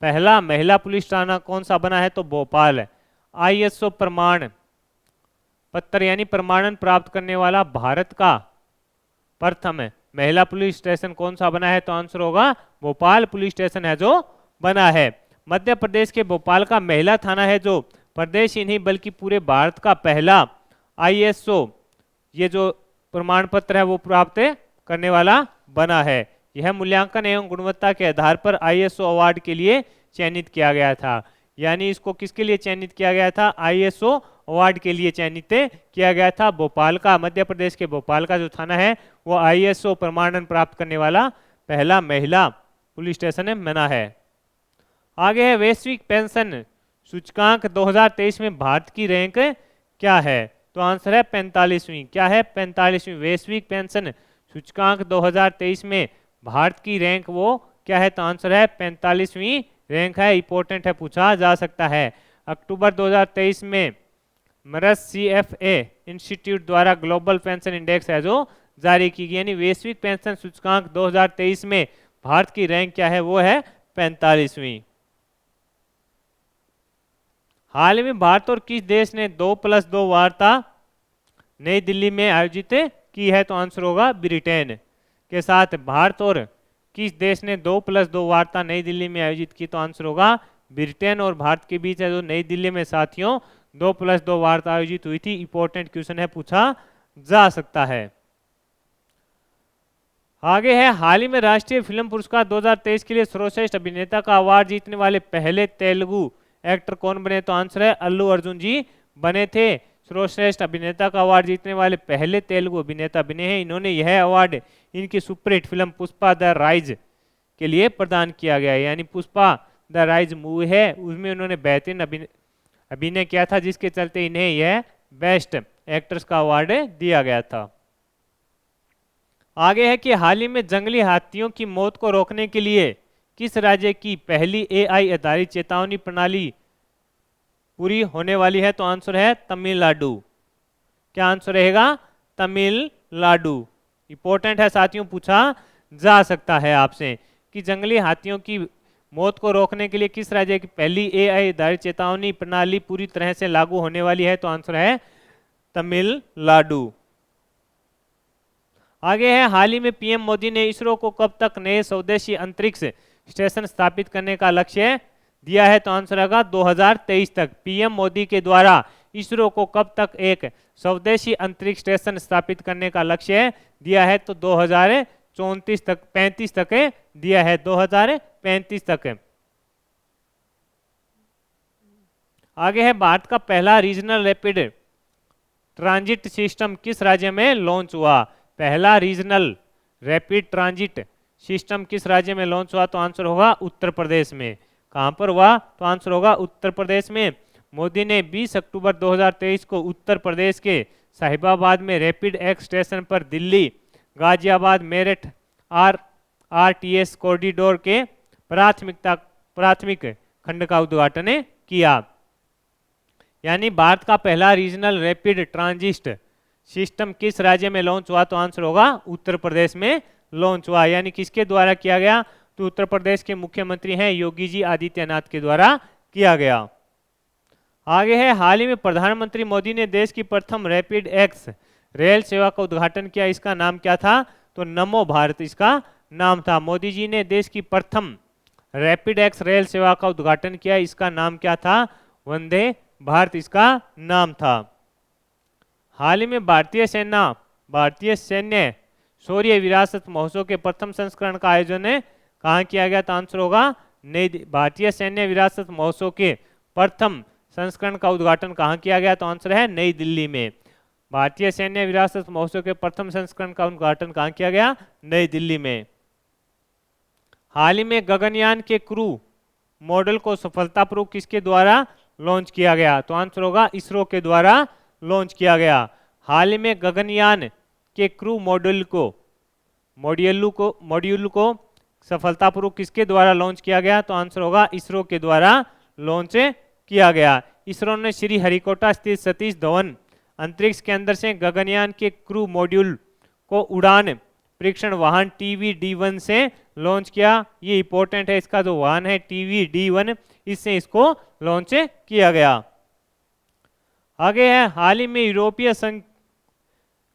पहला महिला पुलिस थाना कौन सा बना है, तो भोपाल है। ISO प्रमाण पत्र यानी प्रमाणन प्राप्त करने वाला भारत का प्रथम महिला पुलिस स्टेशन कौन सा बना है, तो आंसर होगा भोपाल पुलिस स्टेशन है जो बना है। मध्य प्रदेश के भोपाल का महिला थाना है जो प्रदेश ही नहीं बल्कि पूरे भारत का पहला ISO ये जो प्रमाण पत्र है वो प्राप्त करने वाला बना है। यह मूल्यांकन एवं गुणवत्ता के आधार पर ISO अवार्ड के लिए चयनित किया गया था। यानी इसको किसके लिए चयनित किया गया था, ISO अवार्ड के लिए चयनित किया गया था। भोपाल का, मध्य प्रदेश के भोपाल का जो थाना है वो ISO प्रमाणन प्राप्त करने वाला पहला महिला पुलिस स्टेशन बना है। आगे है वैश्विक पेंशन सूचकांक 2023 में भारत की रैंक क्या है, तो आंसर है 45वीं। क्या है, 45वीं। वैश्विक पेंशन सूचकांक 2023 में भारत की रैंक वो क्या है, तो आंसर है 45वीं रैंक है। इंपॉर्टेंट है, पूछा जा सकता है। अक्टूबर 2023 में मरस CFA इंस्टीट्यूट द्वारा ग्लोबल पेंशन इंडेक्स है जो जारी की गई, यानी वैश्विक पेंशन सूचकांक 2023 में भारत की रैंक क्या है, वो है 45वीं। हाल में भारत और किस देश ने 2+2 वार्ता नई दिल्ली में आयोजित की है? तो आंसर होगा ब्रिटेन के साथ। भारत और किस देश ने 2+2 वार्ता नई दिल्ली में आयोजित की? तो आंसर होगा ब्रिटेन और भारत के बीच है जो नई दिल्ली में साथियों 2+2 वार्ता आयोजित हुई थी। इंपॉर्टेंट क्वेश्चन है, पूछा जा सकता है। आगे है, हाल ही में राष्ट्रीय फिल्म पुरस्कार 2023 के लिए सर्वश्रेष्ठ अभिनेता का अवार्ड जीतने वाले पहले तेलुगु एक्टर कौन बने? तो आंसर है अल्लू अर्जुन जी बने थे। सर्वश्रेष्ठ अभिनेता का अवार्ड जीतने वाले पहले तेलुगु अभिनेता बने हैं। इन्होंने यह अवार्ड इनकी superhit film Pushpa the rise के लिए प्रदान किया गया है। यानी पुष्पा द राइज मूवी है, उसमें उन्होंने बेहतरीन अभिनय किया था, जिसके चलते इन्हें यह बेस्ट एक्ट्रेस का अवार्ड दिया गया था। आगे है कि हाल ही में जंगली हाथियों की मौत को रोकने के लिए किस राज्य की पहली एआई आधारित चेतावनी प्रणाली पूरी होने वाली है? तो आंसर है तमिलनाडु। क्या आंसर रहेगा? तमिलनाडु। इंपॉर्टेंट है साथियों, पूछा जा सकता है आपसे कि जंगली हाथियों की मौत को रोकने के लिए किस राज्य की पहली एआई आधारित चेतावनी प्रणाली पूरी तरह से लागू होने वाली है? तो आंसर है तमिलनाडु। आगे है, हाल ही में पीएम मोदी ने इसरो को कब तक नए स्वदेशी अंतरिक्ष स्टेशन स्थापित करने का लक्ष्य दिया है? तो आंसर होगा 2023 तक। पीएम मोदी के द्वारा इसरो को कब तक एक स्वदेशी अंतरिक्ष स्टेशन स्थापित करने का लक्ष्य दिया है? तो 2034 तक, 35 तक दिया है, 2035 तक। आगे है, भारत का पहला रीजनल रैपिड ट्रांजिट सिस्टम किस राज्य में लॉन्च हुआ? पहला रीजनल रैपिड ट्रांजिट सिस्टम किस राज्य में लॉन्च हुआ? तो आंसर होगा उत्तर प्रदेश में। कहां पर हुआ? तो आंसर होगा उत्तर प्रदेश में। मोदी ने 20 अक्टूबर 2023 को उत्तर प्रदेश के साहिबाबाद में रैपिड एक्स स्टेशन पर दिल्ली गाजियाबाद मेरठ आरटीएस कॉरिडोर के प्राथमिक खंड का उद्घाटन किया। यानी भारत का पहला रीजनल रैपिड ट्रांजिट सिस्टम किस राज्य में लॉन्च हुआ? तो आंसर होगा उत्तर प्रदेश में लॉन्च हुआ। यानी किसके द्वारा किया गया? तो उत्तर प्रदेश के मुख्यमंत्री हैं योगी जी आदित्यनाथ के द्वारा किया गया। आगे है, हाल ही में प्रधानमंत्री मोदी ने देश की प्रथम रैपिड एक्स रेल सेवा का उद्घाटन किया। इसका नाम क्या था? तो नमो भारत इसका नाम था। मोदी जी ने देश की प्रथम रैपिड एक्स रेल सेवा का उद्घाटन किया। इसका नाम क्या था? वंदे भारत इसका नाम था। हाल ही में भारतीय सैन्य शौर्य विरासत महोत्सव के प्रथम संस्करण का आयोजन कहाँ किया गया? तो आंसर होगा भारतीय सैन्य विरासत महोत्सव के प्रथम संस्करण का उद्घाटन कहाँ किया गया? तो आंसर है नई दिल्ली में। भारतीय सैन्य विरासत महोत्सव के प्रथम संस्करण का उद्घाटन कहाँ किया गया? नई दिल्ली में। हाल ही में गगनयान के क्रू मॉडल को सफलतापूर्वक किसके द्वारा लॉन्च किया गया? तो आंसर होगा इसरो के द्वारा लॉन्च किया गया। हाल ही में गगनयान के क्रू मॉड्यूल को सफलतापूर्वक किसके द्वारा लॉन्च किया गया? तो आंसर होगा इसरो के द्वारा लॉन्च किया गया। इसरो ने श्री हरिकोटा स्थित सतीश धवन अंतरिक्ष केंद्र से गगनयान के क्रू मॉड्यूल को उड़ान परीक्षण वाहन TVD-1 से लॉन्च किया। ये इंपॉर्टेंट है, इसका जो वाहन है TVD-1, इससे इसको लॉन्च किया गया। आगे है, हाल ही में यूरोपीय संघ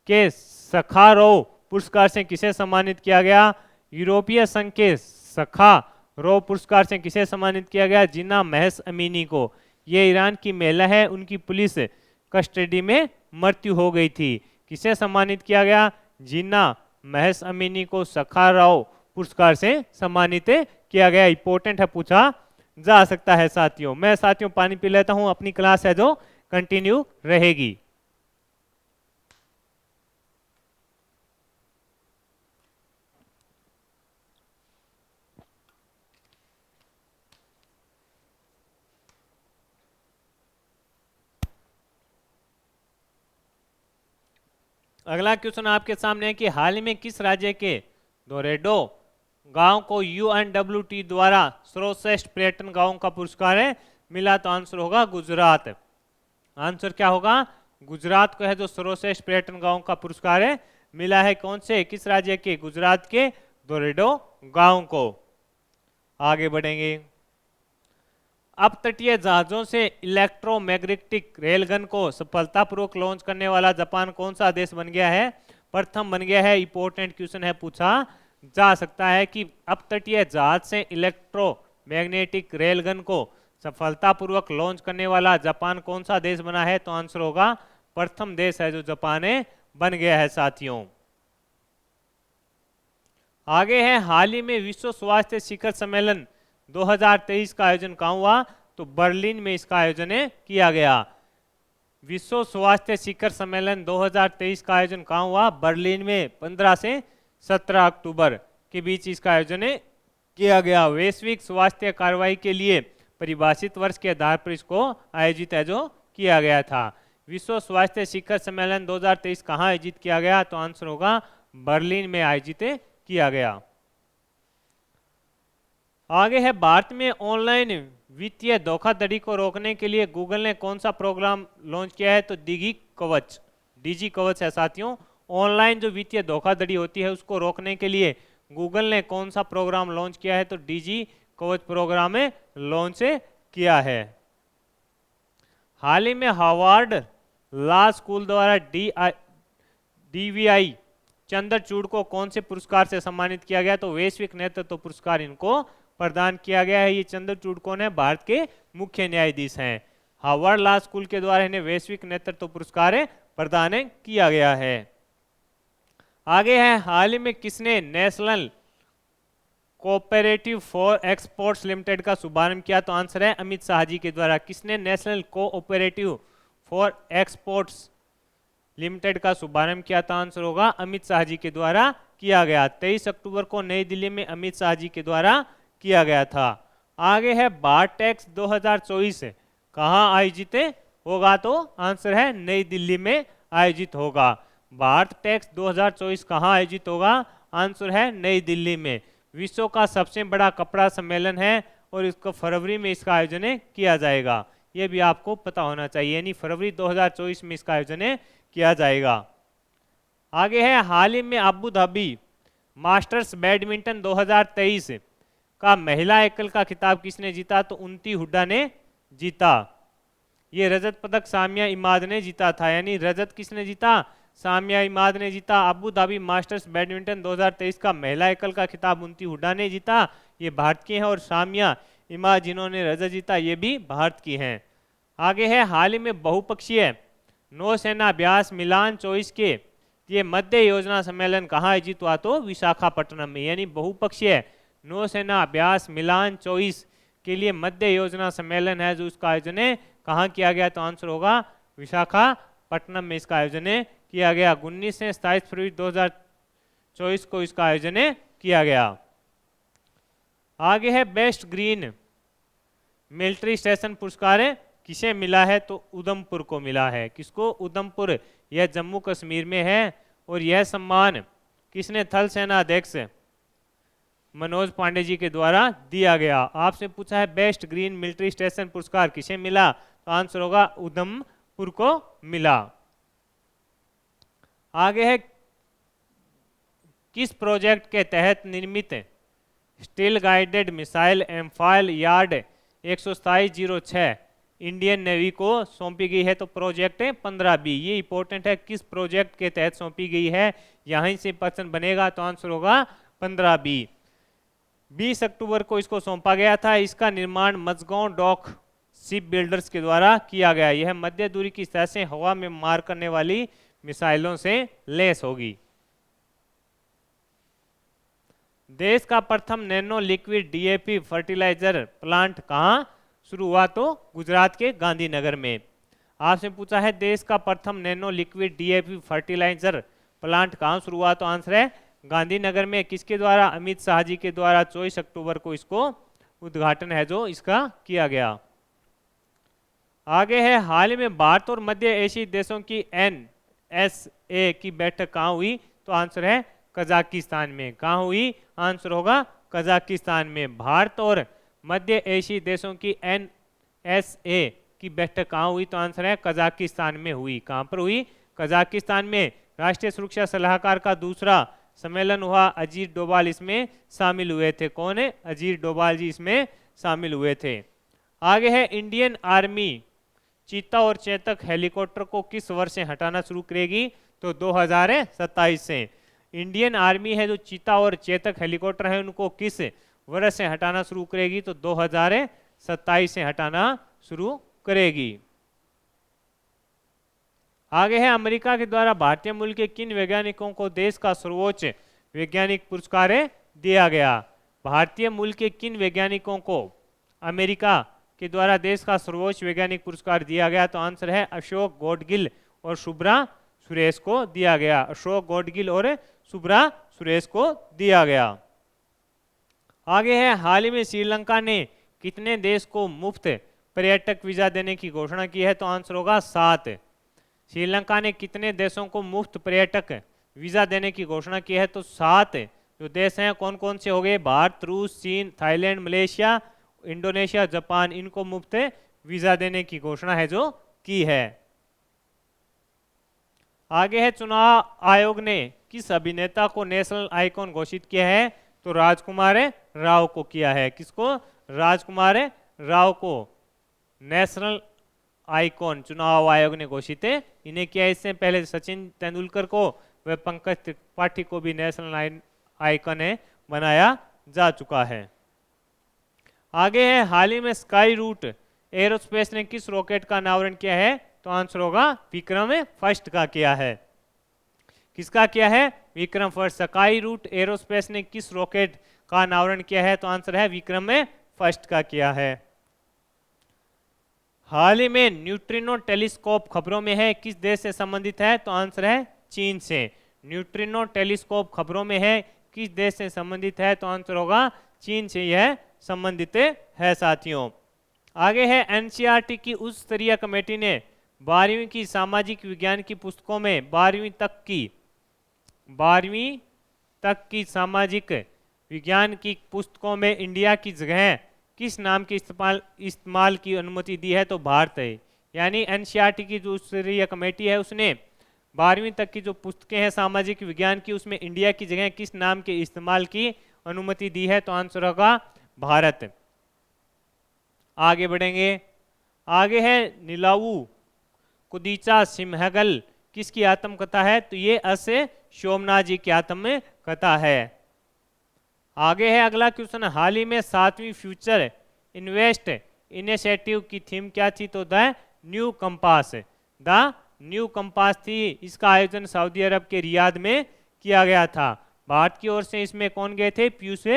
के सखारोव पुरस्कार से किसे सम्मानित किया गया? यूरोपीय संघ के सखारोव पुरस्कार से किसे सम्मानित किया गया? जिन्ना महस अमीनी को। ये ईरान की महिला है, उनकी पुलिस कस्टडी में मृत्यु हो गई थी। किसे सम्मानित किया गया? जिन्ना महस अमीनी को सखारोव पुरस्कार से सम्मानित किया गया। इंपॉर्टेंट है, पूछा जा सकता है साथियों। मैं साथियों पानी पी लेता हूं, अपनी क्लास है जो कंटिन्यू रहेगी। अगला क्वेश्चन आपके सामने है कि हाल ही में किस राज्य के दोरेडो गांव को UNWT द्वारा सर्वश्रेष्ठ पर्यटन गांव का पुरस्कार मिला? तो आंसर होगा गुजरात। आंसर क्या होगा? गुजरात को है जो सर्वश्रेष्ठ पर्यटन गांव का पुरस्कार मिला है। कौन से, किस राज्य के? गुजरात के दोरेडो गांव को। आगे बढ़ेंगे। अब तटीय जहाजों से इलेक्ट्रोमैग्नेटिक रेलगन को सफलतापूर्वक लॉन्च करने वाला जापान कौन सा देश बन गया है? प्रथम बन गया है। इंपॉर्टेंट क्वेश्चन है, पूछा जा सकता है कि अपतटीय जहाज से इलेक्ट्रोमैग्नेटिक रेलगन को सफलतापूर्वक लॉन्च करने वाला जापान कौन सा देश बना है? तो आंसर होगा प्रथम देश है जो जापान बन गया है साथियों। आगे है, हाल ही में विश्व स्वास्थ्य शिखर सम्मेलन 2023 का आयोजन कहाँ हुआ? तो बर्लिन में इसका आयोजन किया गया। विश्व स्वास्थ्य शिखर सम्मेलन 2023 का आयोजन कहाँ हुआ? बर्लिन में 15 से 17 अक्टूबर के बीच इसका आयोजन किया गया। वैश्विक स्वास्थ्य कार्रवाई के लिए परिभाषित वर्ष के आधार पर इसको आयोजित है जो किया गया था। विश्व स्वास्थ्य शिखर सम्मेलन 2023 कहाँ आयोजित किया गया? तो आंसर होगा बर्लिन में आयोजित किया गया। आगे है, भारत में ऑनलाइन वित्तीय धोखाधड़ी को रोकने के लिए गूगल ने कौन सा प्रोग्राम लॉन्च किया है? तो डिजी कवच, डिजी कवच है साथियों। ऑनलाइन जो वित्तीय धोखाधड़ी होती है उसको रोकने के लिए गूगल ने कौन सा प्रोग्राम लॉन्च किया है? तो डिजी कवच प्रोग्राम में लॉन्च किया है। हाल ही में हार्वर्ड लॉ स्कूल द्वारा DVI चंद्रचूड़ को कौन से पुरस्कार से सम्मानित किया गया? तो वैश्विक नेतृत्व पुरस्कार इनको प्रदान किया गया है। ये चंद्रचूड़ कौन है? भारत के मुख्य न्यायाधीश हैं। हार्वर्ड लॉ स्कूल के द्वारा इन्हें वैश्विक नेतृत्व पुरस्कार प्रदान किया गया है। आगे है, हाल ही में किसने national cooperative for exports limited का शुभारंभ किया? तो आंसर है अमित शाह जी के द्वारा। किसने national cooperative for exports limited का शुभारंभ किया था? आंसर होगा अमित शाह जी के द्वारा किया गया। 23 अक्टूबर को नई दिल्ली में अमित शाह जी के द्वारा किया गया था। आगे है, भारत टैक्स 2024 कहाँ आयोजित होगा? तो आंसर है नई दिल्ली में आयोजित होगा। भारत टैक्स 2024 कहाँ आयोजित होगा? आंसर है नई दिल्ली में। विश्व का सबसे बड़ा कपड़ा सम्मेलन है और इसको फरवरी में इसका आयोजन किया जाएगा। ये भी आपको पता होना चाहिए, यानी फरवरी 2024 में इसका आयोजन किया जाएगा। आगे है, हाल ही में अबू धाबी मास्टर्स बैडमिंटन 2023 का महिला एकल का खिताब किसने जीता? तो उन्नति हुड्डा ने जीता। ये रजत पदक सामिया इमाद ने जीता था, यानी रजत किसने जीता? सामिया इमाद ने जीता। अबू धाबी मास्टर्स बैडमिंटन 2023 का महिला एकल का खिताब उन्नति हुड्डा ने जीता, ये भारत की हैं। और सामिया इमाद जिन्होंने रजत जीता ये भी भारत की हैं। आगे है, हाल ही में बहुपक्षीय नौसेना अभ्यास मिलान 24 के ये मध्य योजना सम्मेलन कहाँ आयोजित हुआ? तो विशाखापट्टनम में। यानी बहुपक्षीय नौसेना अभ्यास मिलान 24 के लिए मध्य योजना सम्मेलन है जो इसका आयोजन कहाँ किया गया? तो आंसर होगा विशाखापट्टनम में इसका आयोजन किया गया। 19 से 27 फरवरी 2024 को इसका आयोजन किया गया। आगे है, बेस्ट ग्रीन मिलिट्री स्टेशन पुरस्कार किसे मिला है? तो उधमपुर को मिला है। किसको? उधमपुर। यह जम्मू कश्मीर में है। और यह सम्मान किसने? थल सेना अध्यक्ष मनोज पांडे जी के द्वारा दिया गया। आपसे पूछा है बेस्ट ग्रीन मिलिट्री स्टेशन पुरस्कार किसे मिला? तो आंसर होगा उधमपुर को मिला। आगे है, किस प्रोजेक्ट के तहत निर्मित स्टील गाइडेड मिसाइल एम्फाइल यार्ड 12706 इंडियन नेवी को सौंपी गई है? तो प्रोजेक्ट 15B। ये इंपॉर्टेंट है, किस प्रोजेक्ट के तहत सौंपी गई है, यहीं से प्रश्न बनेगा। तो आंसर होगा 15B। 20 अक्टूबर को इसको सौंपा गया था। इसका निर्माण मजगांव डॉक शिप बिल्डर्स के द्वारा किया गया। यह मध्य दूरी की सतह से हवा में मार करने वाली मिसाइलों से लैस होगी। देश का प्रथम nano liquid DAP fertilizer plant कहाँ शुरू हुआ? तो गुजरात के गांधीनगर में। आपसे पूछा है देश का प्रथम nano liquid DAP fertilizer plant कहाँ शुरू हुआ? तो आंसर है गांधीनगर में। किसके द्वारा? अमित शाह जी के द्वारा 24 अक्टूबर को इसको उद्घाटन है जो इसका किया गया। आगे है, हाल ही में भारत और मध्य एशियाई देशों की NSA की बैठक कहाँ हुई? तो आंसर है कजाकिस्तान में। कहाँ हुई? आंसर होगा कजाकिस्तान में। भारत और मध्य एशियाई देशों की NSA की बैठक कहाँ हुई? तो आंसर है कजाकिस्तान में हुई। कहाँ पर हुई? कजाकिस्तान में। राष्ट्रीय सुरक्षा सलाहकार का दूसरा सम्मेलन हुआ। अजीत डोभाल इसमें शामिल हुए थे। कौन है? अजीत डोभाल जी इसमें शामिल हुए थे। आगे है, इंडियन आर्मी चीता और चेतक हेलीकॉप्टर को किस वर्ष से हटाना शुरू करेगी? तो 2027 से। इंडियन आर्मी है जो चीता और चेतक हेलीकॉप्टर है उनको किस वर्ष से हटाना शुरू करेगी? तो 2027 से हटाना शुरू करेगी। आगे है अमेरिका के द्वारा भारतीय मूल के किन वैज्ञानिकों को देश का सर्वोच्च वैज्ञानिक पुरस्कार दिया गया? भारतीय मूल के किन वैज्ञानिकों को अमेरिका के द्वारा देश का सर्वोच्च वैज्ञानिक पुरस्कार दिया गया? तो आंसर है अशोक गॉडगिल और शुभ्रा सुरेश को दिया गया। अशोक गॉडगिल और शुभ्रा सुरेश को दिया गया। आगे है हाल ही में श्रीलंका ने कितने देश को मुफ्त पर्यटक वीजा देने की घोषणा की है? तो आंसर होगा 7। श्रीलंका ने कितने देशों को मुफ्त पर्यटक वीजा देने की घोषणा की है? तो 7 जो देश हैं कौन कौन से हो गए? भारत, रूस, चीन, थाईलैंड, मलेशिया, इंडोनेशिया, जापान, इनको मुफ्त वीजा देने की घोषणा है जो की है। आगे है चुनाव आयोग ने किस अभिनेता को नेशनल आइकॉन घोषित किया है? तो राजकुमार राव को किया है। किसको? राजकुमार राव को नेशनल आइकॉन चुनाव आयोग ने घोषित इन्हें किया। इससे पहले सचिन तेंदुलकर को व पंकज त्रिपाठी को भी नेशनल आइकॉन बनाया जा चुका है। आगे है हाल ही में स्काई रूट एरोस्पेस ने किस रॉकेट का अनावरण किया है? तो आंसर होगा विक्रम फर्स्ट का किया है। किसका किया है? Vikram first. Skyroot Aerospace ने किस रॉकेट का अनावरण किया है? तो आंसर है विक्रम फर्स्ट का किया है। हाल ही में न्यूट्रिनो टेलीस्कोप खबरों में है, किस देश से संबंधित है? तो आंसर है चीन से। न्यूट्रिनो टेलीस्कोप खबरों में है, किस देश से संबंधित है? तो आंसर होगा चीन से यह संबंधित है साथियों। आगे है एनसीईआरटी की उच्च स्तरीय कमेटी ने 12वीं की सामाजिक विज्ञान की पुस्तकों में 12वीं तक की सामाजिक विज्ञान की पुस्तकों में इंडिया की जगह किस नाम के इस्तेमाल की अनुमति दी है? तो भारत है। यानी एनसीईआरटी की जो स्तरीय कमेटी है उसने 12वीं तक की जो पुस्तकें हैं सामाजिक विज्ञान की उसमें इंडिया की जगह किस नाम के इस्तेमाल की अनुमति दी है? तो आंसर होगा भारत। आगे बढ़ेंगे। आगे है नीलावू कुदीचा सिंहगल किसकी आत्मकथा है? तो ये अस सोमनाथ जी की आत्मकथा है। आगे है अगला क्वेश्चन, हाल ही में 7वीं फ्यूचर इन्वेस्ट इनिशिएटिव की थीम क्या थी? तो the new compass. The new compass थी। इसका आयोजन सऊदी अरब के रियाद में किया गया था। भारत की ओर से इसमें कौन गए थे? पीयूष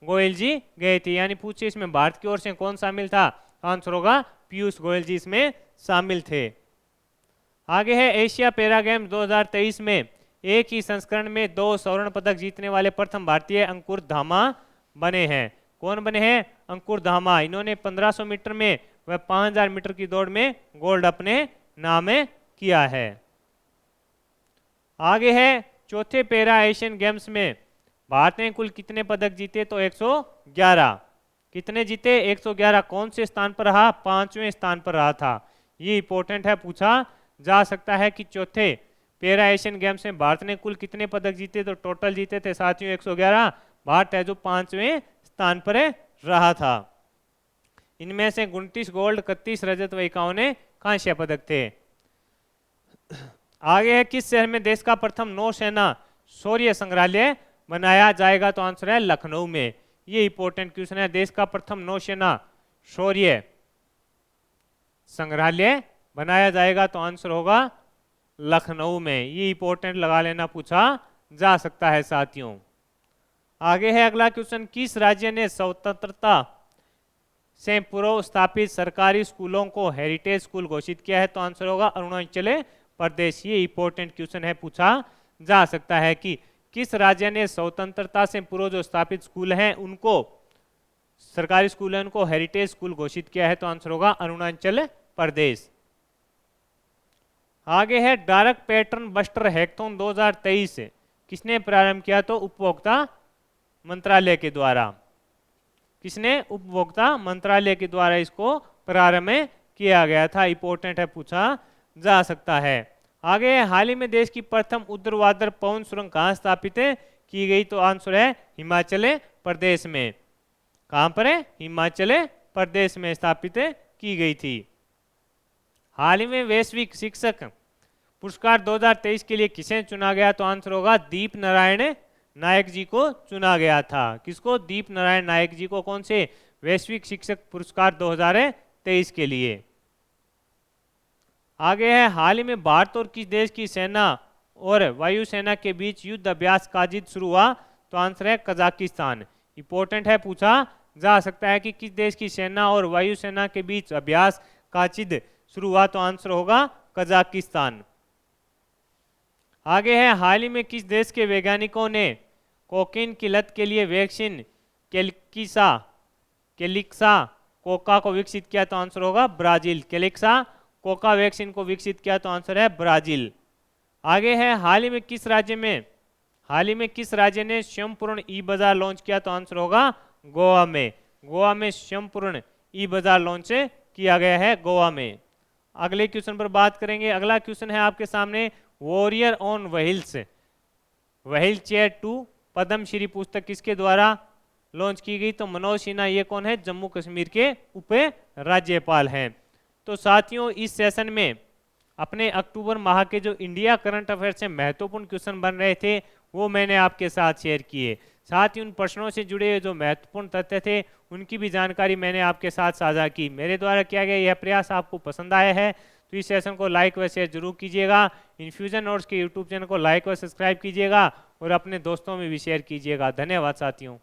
गोयल जी गए थे। यानी पूछे इसमें भारत की ओर से कौन शामिल था? आंसर होगा पीयूष गोयल जी इसमें शामिल थे। आगे है एशिया पैरा गेम्स 2023 में एक ही संस्करण में 2 स्वर्ण पदक जीतने वाले प्रथम भारतीय अंकुर धामा बने हैं। कौन बने हैं? अंकुर धामा। इन्होंने 1500 मीटर में व 5000 मीटर की दौड़ में गोल्ड अपने नाम किया है। आगे है चौथे पैरा एशियन गेम्स में भारत ने कुल कितने पदक जीते? तो 111। कितने जीते? 111। कौन से स्थान पर रहा? 5वें स्थान पर रहा था। ये इंपॉर्टेंट है, पूछा जा सकता है कि चौथे पैरा एशियन गेम्स में भारत ने कुल कितने पदक जीते? तो टोटल जीते थे साथियों 111। भारत है जो 5वें स्थान पर रहा था। इनमें से 29 गोल्ड, 31 रजत व 51 कांस्य पदक थे। आगे है किस शहर में देश का प्रथम नौसेना शौर्य संग्रहालय बनाया जाएगा? तो आंसर है लखनऊ में। ये इंपॉर्टेंट क्वेश्चन है। देश का प्रथम नौसेना शौर्य संग्रहालय बनाया जाएगा तो आंसर होगा लखनऊ में। ये इंपॉर्टेंट लगा लेना, पूछा जा सकता है साथियों। आगे है अगला क्वेश्चन, किस राज्य ने स्वतंत्रता से पूर्व स्थापित सरकारी स्कूलों को हेरिटेज स्कूल घोषित किया है? तो आंसर होगा अरुणाचल प्रदेश। ये इंपॉर्टेंट क्वेश्चन है, पूछा जा सकता है कि किस राज्य ने स्वतंत्रता से पूर्व जो स्थापित स्कूल हैं उनको, सरकारी स्कूल हैं उनको हेरिटेज स्कूल घोषित किया है? तो आंसर होगा अरुणाचल प्रदेश। आगे है डायरेक्ट पैटर्न बस्टर हैकथॉन 2023 किसने प्रारंभ किया? तो उपभोक्ता मंत्रालय के द्वारा। किसने? उपभोक्ता मंत्रालय के द्वारा इसको प्रारंभ किया गया था। इंपॉर्टेंट है, पूछा जा सकता है। आगे हाल ही में देश की प्रथम ऊर्ध्वाधर पवन सुरंग कहाँ स्थापित की गई? तो आंसर है हिमाचल प्रदेश में। कहाँ पर है? हिमाचल प्रदेश में स्थापित की गई थी। हाल ही में वैश्विक शिक्षक पुरस्कार 2023 के लिए किसे चुना गया? तो आंसर होगा दीप नारायण नायक जी को चुना गया था। किसको? दीप नारायण नायक जी को। कौन से? वैश्विक शिक्षक पुरस्कार 2023 के लिए। आगे है, हाल ही में भारत और किस देश की सेना और वायुसेना के बीच युद्ध अभ्यास काजिद शुरू हुआ? तो आंसर है कजाकिस्तान। इंपॉर्टेंट है, पूछा जा सकता है कि किस देश की सेना और वायुसेना के बीच अभ्यास काजिद शुरू हुआ? तो आंसर होगा कजाकिस्तान। आगे है, हाल ही में किस देश के वैज्ञानिकों ने कोकीन की लत के लिए वैक्सीन कैलिक्सा कोका को विकसित किया? तो आंसर होगा ब्राजील। कैलिक्सा कोका वैक्सीन को विकसित किया, तो आंसर है ब्राजील। आगे है, हाल ही में किस राज्य ने स्वयंपूर्ण ई बाजार लॉन्च किया? तो आंसर होगा गोवा में। गोवा में स्वयंपूर्ण ई बाजार लॉन्च किया गया है, गोवा में। अगले क्वेश्चन पर बात करेंगे। अगला क्वेश्चन है आपके सामने, warrior on wheels wheel chair 2 Padma Shri पुस्तक किसके द्वारा लॉन्च की गई? तो मनोज सिन्हा। ये कौन है? जम्मू कश्मीर के उप राज्यपाल हैं। तो साथियों, इस सेशन में अपने अक्टूबर माह के जो इंडिया करंट अफेयर से महत्वपूर्ण क्वेश्चन बन रहे थे वो मैंने आपके साथ शेयर किए। साथ ही उन प्रश्नों से जुड़े हुए जो महत्वपूर्ण तथ्य थे उनकी भी जानकारी मैंने आपके साथ साझा की। मेरे द्वारा किया गया यह प्रयास आपको पसंद आया है तो इस सेशन को लाइक व शेयर जरूर कीजिएगा। इन्फ्यूजन नोट्स के यूट्यूब चैनल को लाइक व सब्सक्राइब कीजिएगा और अपने दोस्तों में भी शेयर कीजिएगा। धन्यवाद साथियों।